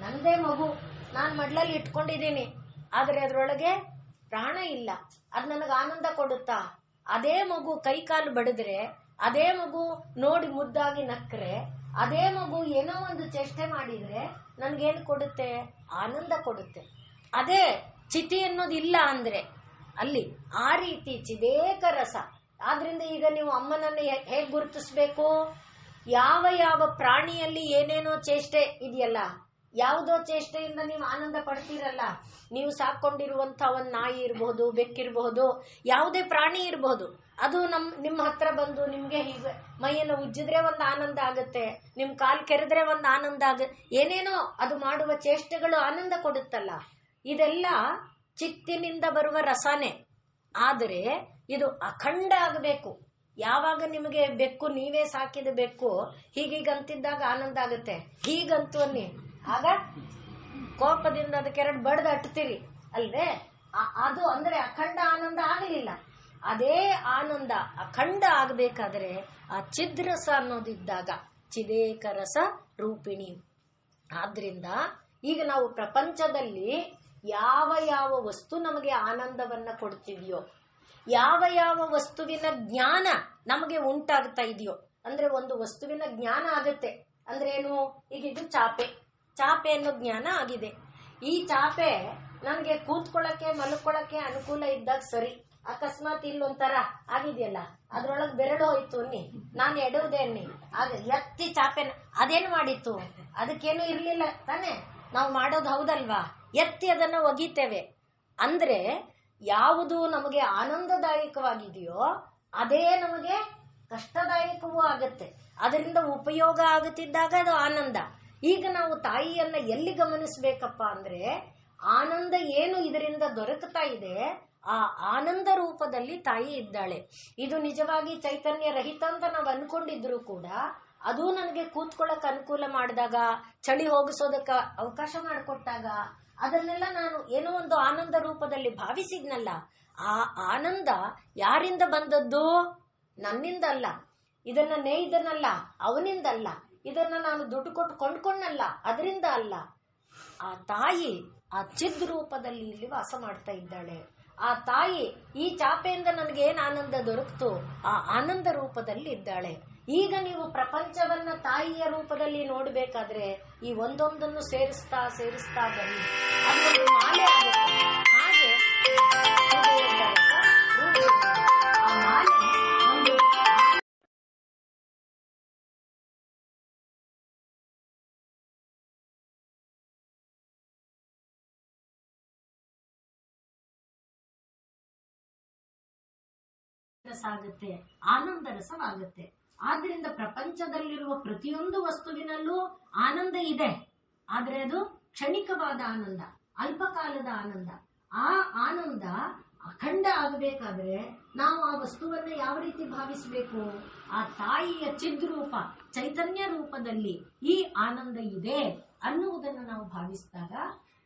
ನಂದೇ ಮಗು, ನಾನು ಮಡ್ಲಲ್ಲಿ ಇಟ್ಕೊಂಡಿದ್ದೀನಿ, ಆದ್ರೆ ಅದ್ರೊಳಗೆ ಪ್ರಾಣ ಇಲ್ಲ. ಅದು ನನಗೆ ಆನಂದ ಕೊಡುತ್ತಾ? ಅದೇ ಮಗು ಕೈ ಕಾಲು ಬಡಿದ್ರೆ, ಅದೇ ಮಗು ನೋಡಿ ಮುದ್ದಾಗಿ ನಕ್ರೆ, ಅದೇ ಮಗು ಏನೋ ಒಂದು ಚೇಷ್ಟೆ ಮಾಡಿದ್ರೆ ನನ್ಗೇನು ಕೊಡುತ್ತೆ? ಆನಂದ ಕೊಡುತ್ತೆ. ಅದೇ ಚಿತಿ ಅನ್ನೋದಿಲ್ಲ ಅಂದ್ರೆ ಅಲ್ಲಿ ಆ ರೀತಿ ಚಿದೇಕ ರಸ. ಆದ್ರಿಂದ ಈಗ ನೀವು ಅಮ್ಮನನ್ನ ಹೇಗ್ ಗುರುತಿಸ್ಬೇಕು? ಯಾವ ಯಾವ ಪ್ರಾಣಿಯಲ್ಲಿ ಏನೇನೋ ಚೇಷ್ಟೆ ಇದೆಯಲ್ಲ, ಯಾವುದೋ ಚೇಷ್ಟೆಯಿಂದ ನೀವು ಆನಂದ ಪಡ್ತೀರಲ್ಲ. ನೀವು ಸಾಕೊಂಡಿರುವಂತ ಒಂದ್ ನಾಯಿ ಇರಬಹುದು, ಬೆಕ್ಕಿರಬಹುದು, ಯಾವುದೇ ಪ್ರಾಣಿ ಇರಬಹುದು, ಅದು ನಿಮ್ಮ ಹತ್ರ ಬಂದು ನಿಮ್ಗೆ ಹೀಗೆ ಮೈಯನ್ನು ಉಜ್ಜಿದ್ರೆ ಒಂದು ಆನಂದ ಆಗುತ್ತೆ, ನಿಮ್ ಕಾಲ್ ಕೆರೆದ್ರೆ ಒಂದು ಆನಂದ ಏನೇನೋ ಅದು ಮಾಡುವ ಚೇಷ್ಟೆಗಳು ಆನಂದ ಕೊಡುತ್ತಲ್ಲ. ಇದೆಲ್ಲ ಚಿತ್ತಿನಿಂದ ಬರುವ ರಸನೇ. ಆದರೆ ಇದು ಅಖಂಡ ಆಗಬೇಕು. ಯಾವಾಗ ನಿಮಗೆ ಬೆಕ್ಕು, ನೀವೇ ಸಾಕಿದ ಬೆಕ್ಕು ಹೀಗಂತಿದ್ದಾಗ ಆನಂದ ಆಗುತ್ತೆ, ಹೀಗಂತು ಅನ್ನಿ, ಆಗ ಕೋಪದಿಂದ ಅದಕ್ಕೆ ಎರಡು ಬಡ್ದು ಅಟ್ತೀರಿ ಅಲ್ವೇ? ಅದು ಅಂದ್ರೆ ಅಖಂಡ ಆನಂದ ಆಗಲಿಲ್ಲ. ಅದೇ ಆನಂದ ಅಖಂಡ ಆಗಬೇಕಾದ್ರೆ ಆ ಚಿದ್ರಸ ಅನ್ನೋದಿದ್ದಾಗ ಚಿದೇಕ ರಸ ರೂಪಿಣಿ. ಆದ್ರಿಂದ ಈಗ ನಾವು ಪ್ರಪಂಚದಲ್ಲಿ ಯಾವ ಯಾವ ವಸ್ತು ನಮಗೆ ಆನಂದವನ್ನ ಕೊಡ್ತಿದೆಯೋ, ಯಾವ ಯಾವ ವಸ್ತುವಿನ ಜ್ಞಾನ ನಮಗೆ ಉಂಟಾಗ್ತಾ ಇದೆಯೋ, ಅಂದ್ರೆ ಒಂದು ವಸ್ತುವಿನ ಜ್ಞಾನ ಆಗುತ್ತೆ ಅಂದ್ರೆ ಏನು? ಈಗ ಇದು ಚಾಪೆ ಅನ್ನೋ ಜ್ಞಾನ ಆಗಿದೆ. ಈ ಚಾಪೆ ನನಗೆ ಕೂತ್ಕೊಳ್ಳಕ್ಕೆ, ಮಲ್ಕೊಳ್ಳಕ್ಕೆ ಅನುಕೂಲ ಇದ್ದಾಗ ಸರಿ. ಅಕಸ್ಮಾತ್ ಇಲ್ಲೊಂಥರ ಆಗಿದೆಯಲ್ಲ, ಅದ್ರೊಳಗೆ ಬೆರಳು ಹೋಯ್ತು ಅನ್ನಿ, ನಾನು ಎಡುವುದೇ ಅನ್ನಿ, ಆಗ ಎತ್ತಿ ಚಾಪೆನ ಅದೇನು ಮಾಡಿತ್ತು? ಅದಕ್ಕೇನು ಇರ್ಲಿಲ್ಲ ತಾನೆ, ನಾವು ಮಾಡೋದು ಹೌದಲ್ವಾ? ಎತ್ತಿ ಅದನ್ನ ಒಗಿತೇವೆ. ಅಂದ್ರೆ ಯಾವುದು ನಮಗೆ ಆನಂದದಾಯಕವಾಗಿದೆಯೋ ಅದೇ ನಮಗೆ ಕಷ್ಟದಾಯಕವೂ ಆಗತ್ತೆ. ಅದರಿಂದ ಉಪಯೋಗ ಆಗುತ್ತಿದ್ದಾಗ ಅದು ಆನಂದ, ಈಗ ನಾವು ತಾಯಿಯನ್ನ ಎಲ್ಲಿ ಗಮನಿಸ್ಬೇಕಪ್ಪ ಅಂದ್ರೆ ಆನಂದ ಏನು ಇದರಿಂದ ದೊರಕುತ್ತಾ ಇದೆ, ಆ ಆನಂದ ರೂಪದಲ್ಲಿ ತಾಯಿ ಇದ್ದಾಳೆ. ಇದು ನಿಜವಾಗಿ ಚೈತನ್ಯ ರಹಿತ ಅಂತ ನಾವು ಅನ್ಕೊಂಡಿದ್ರು ಕೂಡ ಅದು ನನಗೆ ಕೂತ್ಕೊಳ್ಳಕ್ ಅನುಕೂಲ ಮಾಡಿದಾಗ, ಚಳಿ ಹೋಗಿಸೋದಕ್ಕೆ ಅವಕಾಶ ಮಾಡಿಕೊಟ್ಟಾಗ ಅದನ್ನೆಲ್ಲ ನಾನು ಏನೋ ಒಂದು ಆನಂದ ರೂಪದಲ್ಲಿ ಭಾವಿಸಿದ್ನಲ್ಲ, ಆ ಆನಂದ ಯಾರಿಂದ ಬಂದದ್ದು? ನನ್ನಿಂದ ಅಲ್ಲ, ಇದನ್ನ ನೇಯ್ದನಲ್ಲ ಅವನಿಂದಲ್ಲ, ಇದನ್ನ ನಾನು ದುಡ್ಡು ಕೊಟ್ಟು ಕೊಂಡ್ಕೊಂಡಲ್ಲ ಅದರಿಂದ ಅಲ್ಲ. ಆ ತಾಯಿ ಆ ಚಿದ್ ರೂಪದಲ್ಲಿ ಇಲ್ಲಿ ವಾಸ ಮಾಡ್ತಾ ಇದ್ದಾಳೆ. ಆ ತಾಯಿ ಈ ಚಾಪೆಯಿಂದ ನನಗೇನು ಆನಂದ ದೊರಕ್ತು ಆ ಆನಂದ ರೂಪದಲ್ಲಿ ಇದ್ದಾಳೆ. ಈಗ ನೀವು ಪ್ರಪಂಚವನ್ನ ತಾಯಿಯ ರೂಪದಲ್ಲಿ ನೋಡ್ಬೇಕಾದ್ರೆ ಈ ಒಂದೊಂದನ್ನು ಸೇರಿಸ್ತಾ ಸೇರಿಸ್ತಾ ಬನ್ನಿ, ಅದೊಂದು ಮಾಲೆ ಆಗುತ್ತೆ. ಹಾಗೆ ಆ ಮಾಲೆ ಒಂದು ರಸಾಗುತ್ತೆ, ಆನಂದ ರಸವಾಗುತ್ತೆ. ಆದ್ರಿಂದ ಪ್ರಪಂಚದಲ್ಲಿರುವ ಪ್ರತಿಯೊಂದು ವಸ್ತುವಿನಲ್ಲೂ ಆನಂದ ಇದೆ, ಆದ್ರೆ ಅದು ಕ್ಷಣಿಕವಾದ ಆನಂದ, ಅಲ್ಪಕಾಲದ ಆನಂದ. ಆ ಆನಂದ ಅಖಂಡ ಆಗಬೇಕಾದ್ರೆ ನಾವು ಆ ವಸ್ತುವನ್ನ ಯಾವ ರೀತಿ ಭಾವಿಸಬೇಕು? ಆ ತಾಯಿಯ ಚಿದ್ರೂಪ ಚೈತನ್ಯ ರೂಪದಲ್ಲಿ ಈ ಆನಂದ ಇದೆ ಅನ್ನುವುದನ್ನು ನಾವು ಭಾವಿಸಿದಾಗ,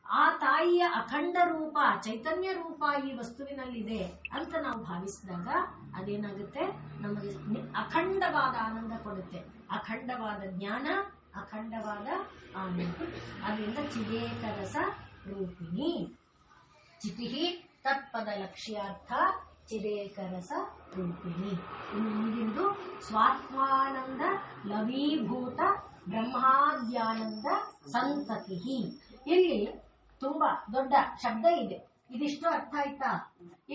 ಆ ತಾಯಿಯ ಅಖಂಡ ರೂಪ ಚೈತನ್ಯ ರೂಪ ಈ ವಸ್ತುವಿನಲ್ಲಿದೆ ಅಂತ ನಾವು ಭಾವಿಸಿದಾಗ ಅದೇನಾಗುತ್ತೆ? ನಮಗೆ ಅಖಂಡವಾದ ಆನಂದ ಕೊಡುತ್ತೆ, ಅಖಂಡವಾದ ಜ್ಞಾನ, ಅಖಂಡವಾದ ಆನಂದ. ಅದರಿಂದ ಚಿದೇಕರಸ ರೂಪಿಣಿ ಚಿತಿ ತತ್ಪದ ಲಕ್ಷ್ಯಾರ್ಥ ಚಿದೇಕರಸ ರೂಪಿಣಿ. ಇನ್ನು ಮುಂದಿಂದು ಸ್ವಾತ್ಮಾನಂದ ಲವೀಭೂತ ಬ್ರಹ್ಮಾದ್ಯಾನಂದ ಸಂತತಿ. ಇಲ್ಲಿ ತುಂಬಾ ದೊಡ್ಡ ಶಬ್ದ ಇದೆ, ಇದಿಷ್ಟು ಅರ್ಥ ಆಯ್ತಾ?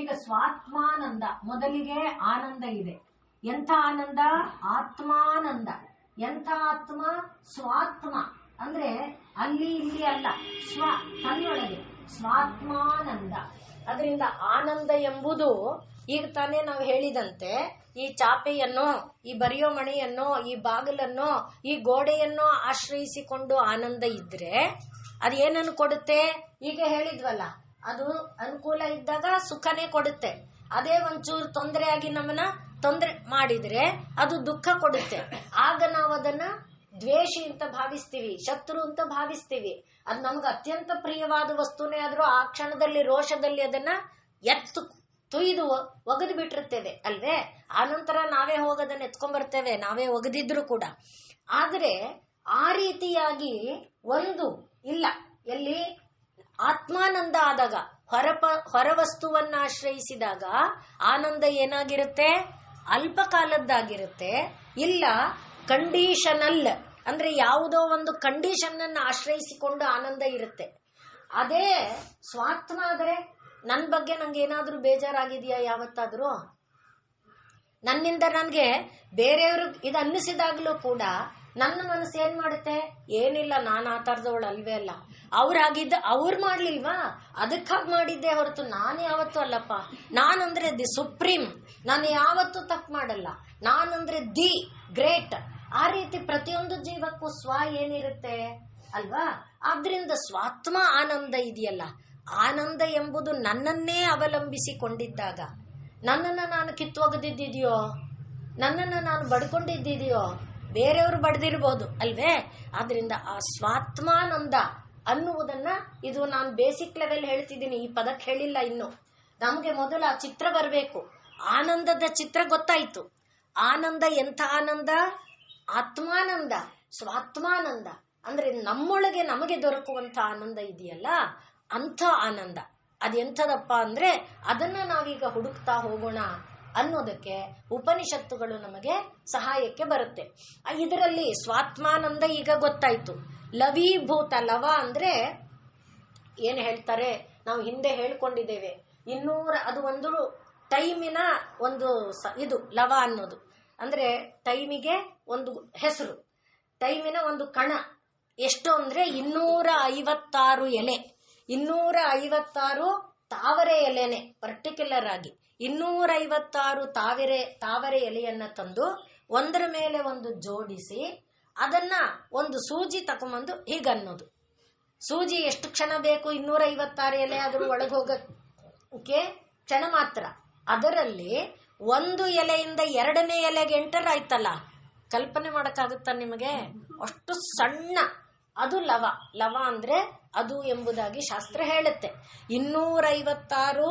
ಈಗ ಸ್ವಾತ್ಮಾನಂದ, ಮೊದಲಿಗೆ ಆನಂದ ಇದೆ. ಎಂಥ ಆನಂದ? ಆತ್ಮಾನಂದ. ಎಂಥ ಆತ್ಮ? ಸ್ವಾತ್ಮ. ಅಂದ್ರೆ ಅಲ್ಲಿ ಇಲ್ಲಿ ಅಲ್ಲ, ಸ್ವ ತನ್ನೊಳಗೆ ಸ್ವಾತ್ಮಾನಂದ. ಅದರಿಂದ ಆನಂದ ಎಂಬುದು ಈಗ ತಾನೇ ನಾವು ಹೇಳಿದಂತೆ ಈ ಚಾಪೆಯನ್ನು, ಈ ಬರೆಯೋ ಮಣಿಯನ್ನು, ಈ ಬಾಗಿಲನ್ನು, ಈ ಗೋಡೆಯನ್ನು ಆಶ್ರಯಿಸಿಕೊಂಡು ಆನಂದ ಇದ್ರೆ ಅದೇನನ್ನು ಕೊಡುತ್ತೆ? ಈಗ ಹೇಳಿದ್ವಲ್ಲ, ಅದು ಅನುಕೂಲ ಇದ್ದಾಗ ಸುಖನೇ ಕೊಡುತ್ತೆ. ಅದೇ ಒಂಚೂರು ತೊಂದರೆ ಆಗಿ ನಮ್ಮನ್ನ ತೊಂದರೆ ಮಾಡಿದ್ರೆ ಅದು ದುಃಖ ಕೊಡುತ್ತೆ. ಆಗ ನಾವು ಅದನ್ನ ದ್ವೇಷಿ ಅಂತ ಭಾವಿಸ್ತೀವಿ, ಶತ್ರು ಅಂತ ಭಾವಿಸ್ತೀವಿ. ಅದು ನಮ್ಗೆ ಅತ್ಯಂತ ಪ್ರಿಯವಾದ ವಸ್ತುನೇ ಆದ್ರೂ ಆ ಕ್ಷಣದಲ್ಲಿ ರೋಷದಲ್ಲಿ ಅದನ್ನ ಎತ್ತು ತುಯ್ದು ಒಗೆದು ಬಿಟ್ಟಿರ್ತೇವೆ ಅಲ್ವೇ? ಆನಂತರ ನಾವೇ ಹೋಗೋದನ್ನ ಎತ್ಕೊಂಡ್ಬರ್ತೇವೆ, ನಾವೇ ಒಗೆದಿದ್ರು ಕೂಡ. ಆದ್ರೆ ಆ ರೀತಿಯಾಗಿ ಒಂದು ಇಲ್ಲ, ಎಲ್ಲಿ ಆತ್ಮಾನಂದ ಆದಾಗ, ಹೊರ ವಸ್ತುವನ್ನ ಆಶ್ರಯಿಸಿದಾಗ ಆನಂದ ಏನಾಗಿರುತ್ತೆ? ಅಲ್ಪಕಾಲದ್ದಾಗಿರುತ್ತೆ. ಇಲ್ಲ ಕಂಡೀಷನಲ್, ಅಂದ್ರೆ ಯಾವುದೋ ಒಂದು ಕಂಡೀಷನ್ ಅನ್ನು ಆಶ್ರಯಿಸಿಕೊಂಡು ಆನಂದ ಇರುತ್ತೆ. ಅದೇ ಸ್ವಾತ್ಮ ಆದರೆ, ನನ್ನ ಬಗ್ಗೆ ನಂಗೆ ಏನಾದ್ರೂ ಬೇಜಾರಾಗಿದೆಯಾ ಯಾವತ್ತಾದ್ರೂ? ನನ್ನಿಂದ ನನ್ಗೆ ಬೇರೆಯವ್ರು ಇದು ಅನ್ನಿಸಿದಾಗ್ಲೂ ಕೂಡ ನನ್ನ ಮನಸ್ಸು ಏನ್ ಮಾಡುತ್ತೆ? ಏನಿಲ್ಲ, ನಾನು ಆ ತರದವಳು ಅಲ್ವೇ ಅಲ್ಲ, ಅವ್ರಾಗಿದ್ದ ಅವ್ರು ಮಾಡ್ಲಿಲ್ವಾ, ಅದಕ್ಕಾಗಿ ಮಾಡಿದ್ದೆ ಹೊರತು ನಾನು ಯಾವತ್ತೂ ಅಲ್ಲಪ್ಪ. ನಾನಂದ್ರೆ ದಿ ಸುಪ್ರೀಂ, ನಾನು ಯಾವತ್ತೂ ತಪ್ಪು ಮಾಡಲ್ಲ, ನಾನಂದ್ರೆ ದಿ ಗ್ರೇಟ್. ಆ ರೀತಿ ಪ್ರತಿಯೊಂದು ಜೀವಕ್ಕೂ ಸ್ವ ಏನಿರುತ್ತೆ ಅಲ್ವಾ? ಆದ್ರಿಂದ ಸ್ವಾತ್ಮ ಆನಂದ ಇದೆಯಲ್ಲ, ಆನಂದ ಎಂಬುದು ನನ್ನನ್ನೇ ಅವಲಂಬಿಸಿಕೊಂಡಿದ್ದಾಗ, ನನ್ನನ್ನು ನಾನು ಕಿತ್ತೊಗೆದಿದ್ದೀಯೋ, ನನ್ನನ್ನು ನಾನು ಬಡ್ಕೊಂಡಿದ್ದೀಯೋ, ಬೇರೆಯವರು ಬಡ್ದಿರ್ಬೋದು ಅಲ್ವೇ? ಆದ್ರಿಂದ ಆ ಸ್ವಾತ್ಮಾನಂದ ಅನ್ನುವುದನ್ನ, ಇದು ನಾನು ಬೇಸಿಕ್ ಲೆವೆಲ್ ಹೇಳ್ತಿದ್ದೀನಿ, ಈ ಪದಕ್ಕೆ ಹೇಳಿಲ್ಲ ಇನ್ನು. ನಮ್ಗೆ ಮೊದಲು ಆ ಚಿತ್ರ ಬರಬೇಕು. ಆನಂದದ ಚಿತ್ರ ಗೊತ್ತಾಯ್ತು. ಆನಂದ ಎಂಥ ಆನಂದ? ಆತ್ಮಾನಂದ, ಸ್ವಾತ್ಮಾನಂದ. ಅಂದ್ರೆ ನಮ್ಮೊಳಗೆ ನಮಗೆ ದೊರಕುವಂತ ಆನಂದ ಇದೆಯಲ್ಲ, ಅಂಥ ಆನಂದ. ಅದೆಂಥದಪ್ಪ ಅಂದ್ರೆ ಅದನ್ನ ನಾವೀಗ ಹುಡುಕ್ತಾ ಹೋಗೋಣ ಅನ್ನೋದಕ್ಕೆ ಉಪನಿಷತ್ತುಗಳು ನಮಗೆ ಸಹಾಯಕ್ಕೆ ಬರುತ್ತೆ. ಇದರಲ್ಲಿ ಸ್ವಾತ್ಮಾನಂದ ಈಗ ಗೊತ್ತಾಯ್ತು. ಲವೀಭೂತ, ಲವ ಅಂದ್ರೆ ಏನ್ ಹೇಳ್ತಾರೆ, ನಾವು ಹಿಂದೆ ಹೇಳ್ಕೊಂಡಿದ್ದೇವೆ, 200, ಅದು ಒಂದು ಟೈಮಿನ ಒಂದು ಇದು ಲವ ಅನ್ನೋದು. ಅಂದ್ರೆ ಟೈಮಿಗೆ ಒಂದು ಹೆಸರು, ಟೈಮಿನ ಒಂದು ಕಣ. ಎಷ್ಟು ಅಂದ್ರೆ 256 ಎಲೆ, 256 ತಾವರೆ ಎಲೆನೆ ಪರ್ಟಿಕ್ಯುಲರ್ ಆಗಿ 256 ತಾವರೆ ಎಲೆಯನ್ನ ತಂದು ಒಂದರ ಮೇಲೆ ಒಂದು ಜೋಡಿಸಿ ಅದನ್ನ ಒಂದು ಸೂಜಿ ತಗೊಂಬಂದು ಹೀಗನ್ನೋದು. ಸೂಜಿ ಎಷ್ಟು ಕ್ಷಣ ಬೇಕು? 256 ಎಲೆ ಅದ್ರ ಒಳಗೆ ಹೋಗಕ್ಕೆ ಕ್ಷಣ ಮಾತ್ರ. ಅದರಲ್ಲಿ ಒಂದು ಎಲೆಯಿಂದ 2ನೇ ಎಲೆಗೆ ಎಂಟರ್ ಆಯ್ತಲ್ಲ, ಕಲ್ಪನೆ ಮಾಡಕ್ಕಾಗುತ್ತಾ ನಿಮಗೆ? ಅಷ್ಟು ಸಣ್ಣ ಅದು ಲವ. ಲವ ಅಂದ್ರೆ ಅದು ಎಂಬುದಾಗಿ ಶಾಸ್ತ್ರ ಹೇಳುತ್ತೆ. 256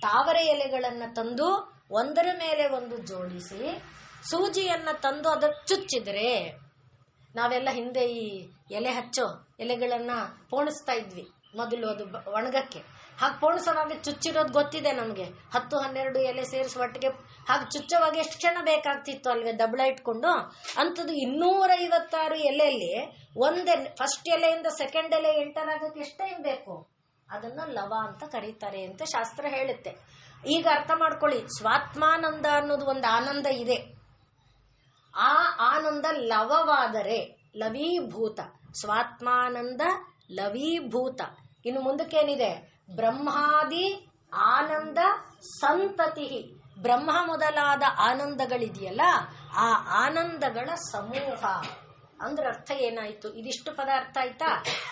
ತಾವರೆ ಎಲೆಗಳನ್ನ ತಂದು ಒಂದರ ಮೇಲೆ ಒಂದು ಜೋಡಿಸಿ ಸೂಜಿಯನ್ನ ತಂದು ಅದಕ್ಕೆ ಚುಚ್ಚಿದ್ರೆ, ನಾವೆಲ್ಲ ಹಿಂದೆ ಈ ಎಲೆ ಹಚ್ಚೋ ಎಲೆಗಳನ್ನ ಪೋಣಿಸ್ತಾ ಇದ್ವಿ ಮೊದಲು, ಅದು ಒಣಗಕ್ಕೆ. ಹಾಗೆ ಪೋಣಿಸೋವಾಗ ಚುಚ್ಚಿರೋದು ಗೊತ್ತಿದೆ ನಮಗೆ. 10-12 ಎಲೆ ಸೇರಿಸಿ ಒಟ್ಟಿಗೆ ಹಾಗೆ ಚುಚ್ಚೋವಾಗ ಎಷ್ಟು ಕ್ಷಣ ಬೇಕಾಗ್ತಿತ್ತು ಅಲ್ವೇ, ದಬಳ ಇಟ್ಕೊಂಡು. ಅಂಥದ್ದು 256 ಎಲೆಯಲ್ಲಿ ಒಂದೇ ಫಸ್ಟ್ ಎಲೆಯಿಂದ ಸೆಕೆಂಡ್ ಎಲೆ ಎಂಟರ್ ಆಗೋಕ್ಕೆ ಎಷ್ಟು ಟೈಮ್ ಬೇಕು? ಅದನ್ನ ಲವ ಅಂತ ಕರೀತಾರೆ ಅಂತ ಶಾಸ್ತ್ರ ಹೇಳುತ್ತೆ. ಈಗ ಅರ್ಥ ಮಾಡ್ಕೊಳ್ಳಿ, ಸ್ವಾತ್ಮಾನಂದ ಅನ್ನೋದು ಒಂದು ಆನಂದ ಇದೆ. ಆ ಆನಂದ ಲವವಾದರೆ ಲವೀಭೂತ, ಸ್ವಾತ್ಮಾನಂದ ಲವೀಭೂತ. ಇನ್ನು ಮುಂದಕ್ಕೇನಿದೆ? ಬ್ರಹ್ಮಾದಿ ಆನಂದ ಸಂತತಿ. ಬ್ರಹ್ಮ ಮೊದಲಾದ ಆನಂದಗಳಿದೆಯಲ್ಲ, ಆ ಆನಂದಗಳ ಸಮೂಹ ಅಂದ್ರೆ ಅರ್ಥ ಏನಾಯ್ತು? ಇದಿಷ್ಟು ಪದ ಅರ್ಥ ಆಯ್ತಾ?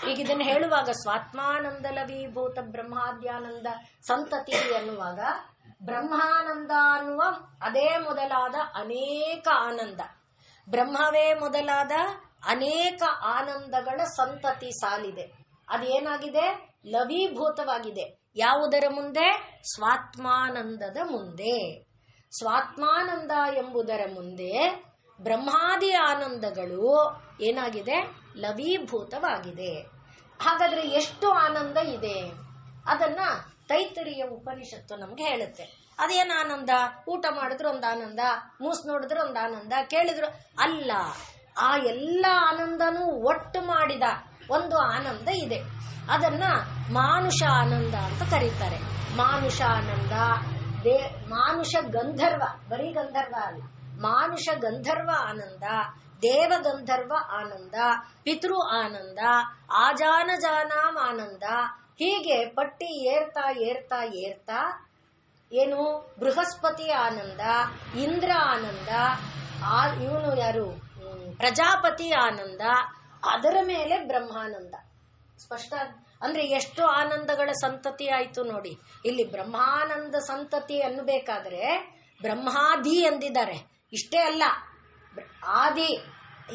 ಈಗ ಇದನ್ನು ಹೇಳುವಾಗ ಸ್ವಾತ್ಮಾನಂದ ಲವೀಭೂತ ಬ್ರಹ್ಮಾದ್ಯಾನಂದ ಸಂತತಿ ಅನ್ನುವಾಗ ಬ್ರಹ್ಮಾನಂದ ಅನ್ನುವ ಅದೇ ಮೊದಲಾದ ಅನೇಕ ಆನಂದ, ಬ್ರಹ್ಮವೇ ಮೊದಲಾದ ಅನೇಕ ಆನಂದಗಳ ಸಂತತಿ ಸಾಲಿದೆ. ಅದೇನಾಗಿದೆ? ಲವೀಭೂತವಾಗಿದೆ. ಯಾವುದರ ಮುಂದೆ? ಸ್ವಾತ್ಮಾನಂದದ ಮುಂದೆ. ಸ್ವಾತ್ಮಾನಂದ ಎಂಬುದರ ಮುಂದೆ ಬ್ರಹ್ಮಾದಿ ಆನಂದಗಳು ಏನಾಗಿದೆ? ಲವೀಭೂತವಾಗಿದೆ. ಹಾಗಾದ್ರೆ ಎಷ್ಟು ಆನಂದ ಇದೆ? ಅದನ್ನ ತೈತರಿಯ ಉಪನಿಷತ್ತು ನಮ್ಗೆ ಹೇಳುತ್ತೆ. ಅದೇನು ಆನಂದ? ಊಟ ಮಾಡಿದ್ರೆ ಒಂದು ಆನಂದ, ಮೂಸ್ ನೋಡಿದ್ರೆ ಒಂದು ಆನಂದ, ಕೇಳಿದ್ರು ಅಲ್ಲ. ಆ ಎಲ್ಲ ಆನಂದನೂ ಒಟ್ಟು ಮಾಡಿದ ಒಂದು ಆನಂದ ಇದೆ. ಅದನ್ನ ಮಾನುಷ ಆನಂದ ಅಂತ ಕರೀತಾರೆ. ಮಾನುಷ ಆನಂದ, ಮಾನುಷ ಗಂಧರ್ವ, ಬರೀ ಗಂಧರ್ವ ಅಲ್ಲ, ಮಾನುಷ ಗಂಧರ್ವ ಆನಂದ, ದೇವ ಗಂಧರ್ವ ಆನಂದ, ಪಿತೃ ಆನಂದ, ಆಜಾನಜಾನಾಂ ಆನಂದ. ಹೀಗೆ ಪಟ್ಟಿ ಏರ್ತಾ ಏರ್ತಾ ಏರ್ತಾ ಏನು ಬೃಹಸ್ಪತಿ ಆನಂದ, ಇಂದ್ರ ಆನಂದ, ಇವನು ಯಾರು ಪ್ರಜಾಪತಿ ಆನಂದ, ಅದರ ಮೇಲೆ ಬ್ರಹ್ಮಾನಂದ. ಸ್ಪಷ್ಟ ಅಂದ್ರೆ ಎಷ್ಟು ಆನಂದಗಳ ಸಂತತಿ ಆಯ್ತು ನೋಡಿ. ಇಲ್ಲಿ ಬ್ರಹ್ಮಾನಂದ ಸಂತತಿ ಅನ್ನಬೇಕಾದ್ರೆ ಬ್ರಹ್ಮಾದಿ ಎಂದಿದ್ದಾರೆ. ಇಷ್ಟೇ ಅಲ್ಲ, ಆದಿ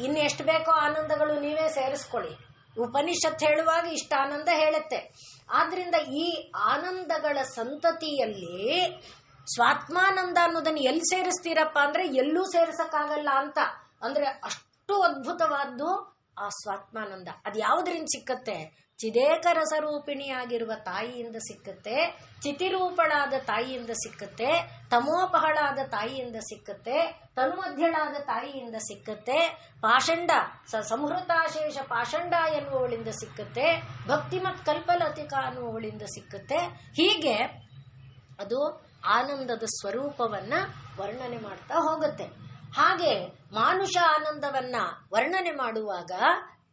ಇನ್ನು ಎಷ್ಟು ಬೇಕೋ ಆನಂದಗಳು ನೀವೇ ಸೇರಿಸ್ಕೊಳ್ಳಿ. ಉಪನಿಷತ್ ಹೇಳುವಾಗ ಇಷ್ಟ ಆನಂದ ಹೇಳುತ್ತೆ. ಆದ್ರಿಂದ ಈ ಆನಂದಗಳ ಸಂತತಿಯಲ್ಲಿ ಸ್ವಾತ್ಮಾನಂದ ಅನ್ನೋದನ್ನು ಎಲ್ಲಿ ಸೇರಿಸ್ತೀರಪ್ಪ ಅಂದ್ರೆ ಎಲ್ಲೂ ಸೇರಿಸಕ್ಕಾಗಲ್ಲ ಅಂತ. ಅಂದ್ರೆ ಅಷ್ಟು ಅದ್ಭುತವಾದ್ದು ಆ ಸ್ವಾತ್ಮಾನಂದ. ಅದು ಯಾವುದರಿಂದ ಸಿಕ್ಕತ್ತೆ? ಚಿದೇಕರ ಸ್ವರೂಪಿಣಿಯಾಗಿರುವ ತಾಯಿಯಿಂದ ಸಿಕ್ಕತ್ತೆ, ಚಿತಿರೂಪಳಾದ ತಾಯಿಯಿಂದ ಸಿಕ್ಕತ್ತೆ, ತಮೋಪಹಳಾದ ತಾಯಿಯಿಂದ ಸಿಕ್ಕತ್ತೆ, ತನುಮಧ್ಯಳಾದ ತಾಯಿಯಿಂದ ಸಿಕ್ಕತ್ತೆ, ಪಾಷಂಡ ಸಂಹೃತಾಶೇಷ ಪಾಷಂಡ ಎನ್ನುವಳಿಂದ ಸಿಕ್ಕತ್ತೆ, ಭಕ್ತಿಮತ್ ಕಲ್ಪಲತಿಕ ಅನ್ನುವಳಿಂದ ಸಿಕ್ಕತ್ತೆ. ಹೀಗೆ ಅದು ಆನಂದದ ಸ್ವರೂಪವನ್ನ ವರ್ಣನೆ ಮಾಡ್ತಾ ಹೋಗುತ್ತೆ. ಹಾಗೆ ಮಾನುಷ ಆನಂದವನ್ನ ವರ್ಣನೆ ಮಾಡುವಾಗ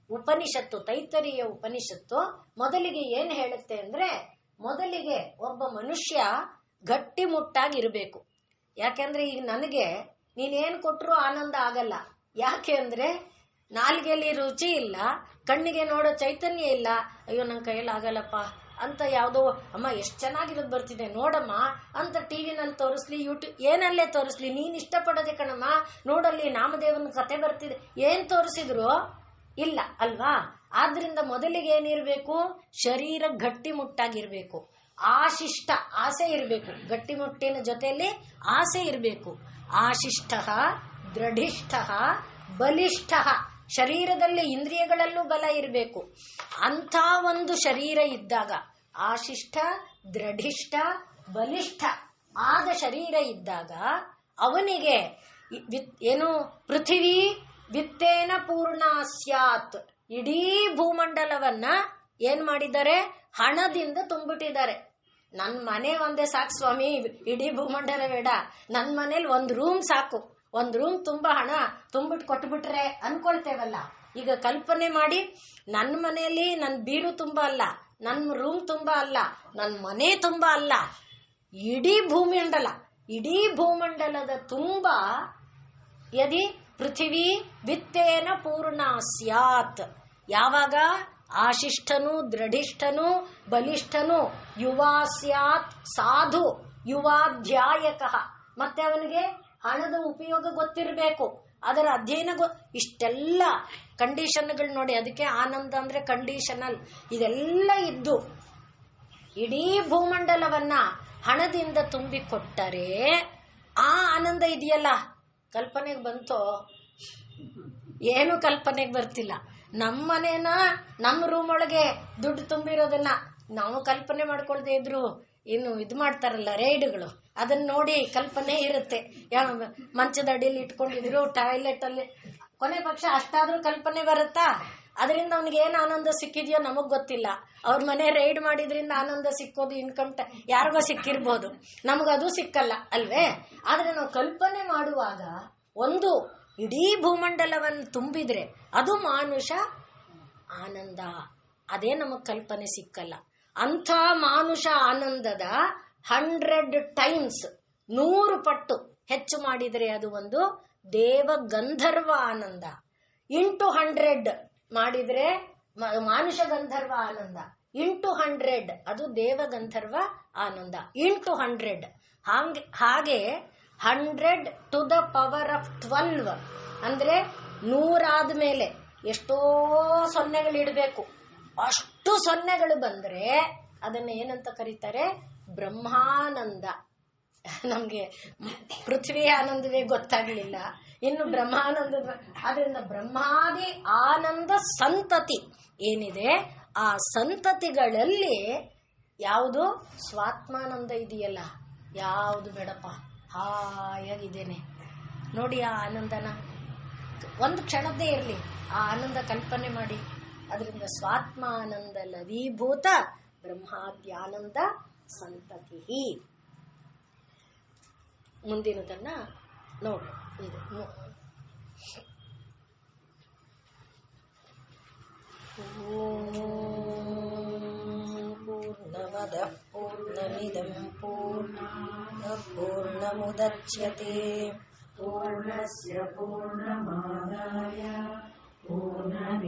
ಉಪನಿಷತ್ತು, ತೈತರಿಯ ಉಪನಿಷತ್ತು ಮೊದಲಿಗೆ ಏನ್ ಹೇಳುತ್ತೆ ಅಂದ್ರೆ, ಮೊದಲಿಗೆ ಒಬ್ಬ ಮನುಷ್ಯ ಗಟ್ಟಿಮುಟ್ಟಾಗಿರ್ಬೇಕು. ಯಾಕೆಂದ್ರೆ ಈಗ ನನಗೆ ನೀನೇನ್ ಕೊಟ್ರು ಆನಂದ ಆಗಲ್ಲ. ಯಾಕೆ ಅಂದ್ರೆ ನಾಲ್ಗೆಯಲ್ಲಿ ರುಚಿ ಇಲ್ಲ, ಕಣ್ಣಿಗೆ ನೋಡೋ ಚೈತನ್ಯ ಇಲ್ಲ. ಅಯ್ಯೋ ನನ್ನ ಕೈಯಲ್ಲಿ ಆಗಲ್ಲಪ್ಪ ಅಂತ ಯಾವುದೋ ಅಮ್ಮ ಎಷ್ಟು ಚೆನ್ನಾಗಿರೋದು ಬರ್ತಿದೆ ನೋಡಮ್ಮ ಅಂತ ಟಿವಿನಲ್ಲಿ ತೋರಿಸ್ಲಿ, ಯೂಟ್ಯೂಬ್ ಏನಲ್ಲೇ ತೋರಿಸ್ಲಿ, ನೀನ್ ಇಷ್ಟಪಡೋದೆ ಕಣಮ್ಮ, ನೋಡಲ್ಲಿ ನಾಮದೇವನ ಕತೆ ಬರ್ತಿದೆ, ಏನ್ ತೋರಿಸಿದ್ರು ಇಲ್ಲ ಅಲ್ವಾ? ಆದ್ರಿಂದ ಮೊದಲಿಗೆ ಏನಿರ್ಬೇಕು? ಶರೀರ ಗಟ್ಟಿಮುಟ್ಟಾಗಿರ್ಬೇಕು, ಆಶಿಷ್ಟ ಆಸೆ ಇರಬೇಕು. ಗಟ್ಟಿಮುಟ್ಟಿನ ಜೊತೆಯಲ್ಲಿ ಆಸೆ ಇರಬೇಕು. ಆಶಿಷ್ಟ ದೃಢಿಷ್ಠ ಬಲಿಷ್ಠ, ಶರೀರದಲ್ಲಿ ಇಂದ್ರಿಯಗಳಲ್ಲೂ ಬಲ ಇರಬೇಕು. ಅಂಥ ಒಂದು ಶರೀರ ಇದ್ದಾಗ, ಆಶಿಷ್ಟ ದೃಢಿಷ್ಠ ಬಲಿಷ್ಠ ಆದ ಶರೀರ ಇದ್ದಾಗ ಅವನಿಗೆ ಏನು ಪೃಥಿವಿ ವಿತ್ತೇನ ಪೂರ್ಣ ಸ್ಯಾತ್, ಇಡೀ ಭೂಮಂಡಲವನ್ನ ಏನ್ ಮಾಡಿದ್ದಾರೆ? ಹಣದಿಂದ ತುಂಬಿಟ್ಟಿದ್ದಾರೆ. ನನ್ ಮನೆ ಒಂದೇ ಸಾಕು ಸ್ವಾಮಿ, ಇಡೀ ಭೂಮಂಡಲ ಬೇಡ, ನನ್ ಮನೇಲಿ ಒಂದು ರೂಮ್ ಸಾಕು, ಒಂದು ರೂಮ್ ತುಂಬಾ ಹಣ ತುಂಬಿಟ್ಟು ಕೊಟ್ಬಿಟ್ರೆ ಅನ್ಕೊಳ್ತೇವಲ್ಲ. ಈಗ ಕಲ್ಪನೆ ಮಾಡಿ, ನನ್ನ ಮನೆಯಲ್ಲಿ ನನ್ನ ಬೀರು ತುಂಬಾ ಅಲ್ಲ, ನನ್ನ ರೂಮ್ ತುಂಬಾ ಅಲ್ಲ, ನನ್ನ ಮನೆ ತುಂಬಾ ಅಲ್ಲ, ಇಡೀ ಭೂಮಂಡಲ, ಇಡೀ ಭೂಮಂಡಲದ ತುಂಬಾ ಯದಿ ಪೃಥಿವಿ ವಿತ್ತೇನ ಪೂರ್ಣ ಸ್ಯಾತ್. ಯಾವಾಗ ಆಶಿಷ್ಠನು ದೃಢಿಷ್ಠನು ಬಲಿಷ್ಠನು ಯುವಾ ಸ್ಯಾತ್ ಸಾಧು ಯುವಾಧ್ಯಾಯಕ. ಮತ್ತೆ ಅವನಿಗೆ ಹಣದ ಉಪಯೋಗ ಗೊತ್ತಿರಬೇಕು, ಅದರ ಅಧ್ಯಯನ ಇಷ್ಟೆಲ್ಲ ಕಂಡೀಷನ್ಗಳು ನೋಡಿ. ಅದಕ್ಕೆ ಆನಂದ ಅಂದ್ರೆ ಕಂಡೀಷನಲ್. ಇದೆಲ್ಲ ಇದ್ದು ಇಡೀ ಭೂಮಂಡಲವನ್ನ ಹಣದಿಂದ ತುಂಬಿಕೊಟ್ಟರೆ ಆ ಆನಂದ ಇದೆಯಲ್ಲ, ಕಲ್ಪನೆಗೆ ಬಂತೋ? ಏನು ಕಲ್ಪನೆಗೆ ಬರ್ತಿಲ್ಲ. ನಮ್ಮನೇನ ನಮ್ಮ ರೂಮ್ ಒಳಗೆ ದುಡ್ಡು ತುಂಬಿರೋದನ್ನ ನಾವು ಕಲ್ಪನೆ ಮಾಡ್ಕೊಳ್ದೇ ಇದ್ರು ಇನ್ನು ಇದು ಮಾಡ್ತಾರಲ್ಲ ರೈಡ್ಗಳು, ಅದನ್ನ ನೋಡಿ ಕಲ್ಪನೆ ಇರುತ್ತೆ. ಮಂಚದ ಅಡಿಯಲ್ಲಿ ಇಟ್ಕೊಂಡಿದ್ರು, ಟಾಯ್ಲೆಟ್ ಅಲ್ಲಿ, ಕೊನೆ ಪಕ್ಷ ಅಷ್ಟಾದ್ರೂ ಕಲ್ಪನೆ ಬರುತ್ತಾ? ಅದರಿಂದ ಅವ್ನಿಗೆ ಏನು ಆನಂದ ಸಿಕ್ಕಿದೆಯೋ ನಮಗ್ ಗೊತ್ತಿಲ್ಲ. ಅವ್ರ ಮನೆ ರೈಡ್ ಮಾಡಿದ್ರಿಂದ ಆನಂದ ಸಿಕ್ಕೋದು ಇನ್ಕಮ್ ಯಾರಿಗೋ ಸಿಕ್ಕಿರ್ಬೋದು, ನಮಗದು ಸಿಕ್ಕಲ್ಲ ಅಲ್ವೇ? ಆದ್ರೆ ನಾವು ಕಲ್ಪನೆ ಮಾಡುವಾಗ ಒಂದು ಇಡೀ ಭೂಮಂಡಲವನ್ನು ತುಂಬಿದ್ರೆ ಅದು ಮಾನುಷ ಆನಂದ. ಅದೇ ನಮಗ್ ಕಲ್ಪನೆ ಸಿಕ್ಕಲ್ಲ. ಅಂಥ ಮಾನುಷ ಆನಂದದ 100 ಟೈಮ್ಸ್ 100 ಪಟ್ಟು ಹೆಚ್ಚು ಮಾಡಿದರೆ ಅದು ಒಂದು ದೇವ ಗಂಧರ್ವ ಆನಂದ. ಇಂಟು 100 ಮಾಡಿದ್ರೆ ಮಾನುಷ ಗಂಧರ್ವ ಆನಂದ. ಇಂಟು 100 ಅದು ದೇವ ಗಂಧರ್ವ ಆನಂದ. ಇಂಟು 100 ಹಾಗೆ 100 ಟು ದ ಪವರ್ ಆಫ್ 12 ಅಂದ್ರೆ 100 ಆದ್ಮೇಲೆ ಎಷ್ಟೋ ಸೊನ್ನೆಗಳಿಡಬೇಕು. ಅಷ್ಟು ಸೊನ್ನೆಗಳು ಬಂದ್ರೆ ಅದನ್ನ ಏನಂತ ಕರೀತಾರೆ? ಬ್ರಹ್ಮಾನಂದ. ನಮ್ಗೆ ಪೃಥ್ವಿ ಆನಂದವೇ ಗೊತ್ತಾಗ್ಲಿಲ್ಲ, ಇನ್ನು ಬ್ರಹ್ಮಾನಂದದ. ಅದರಿಂದ ಬ್ರಹ್ಮಾದಿ ಆನಂದ ಸಂತತಿ ಏನಿದೆ, ಆ ಸಂತತಿಗಳಲ್ಲಿ ಯಾವುದು ಸ್ವಾತ್ಮಾನಂದ ಇದೆಯಲ್ಲ, ಯಾವುದು ಬೇಡಪ್ಪ, ಹಾಯಾಗಿದ್ದೇನೆ ನೋಡಿ. ಆ ಆನಂದನ ಒಂದು ಕ್ಷಣದ್ದೇ ಇರಲಿ, ಆ ಆನಂದ ಕಲ್ಪನೆ ಮಾಡಿ. ಅದರಿಂದ ಸ್ವಾತ್ಮಾನಂದ ಲವೀಭೂತ ಬ್ರಹ್ಮಾದ್ಯಾನಂದ ಸಂತತಿ. ಮುಂದಿನದನ್ನ ನೋಡಿ. ಇದು ಪೂರ್ಣಮದಃ ಪೂರ್ಣಮಿದಂ ಪೂರ್ಣಮುದಚ್ಯತೆ ಪೂರ್ಣಸ್ಯ ಪೂರ್ಣಮಾದಾಯ ಪೂರ್ಣಮೇವಾವಶಿಷ್ಯತೆ.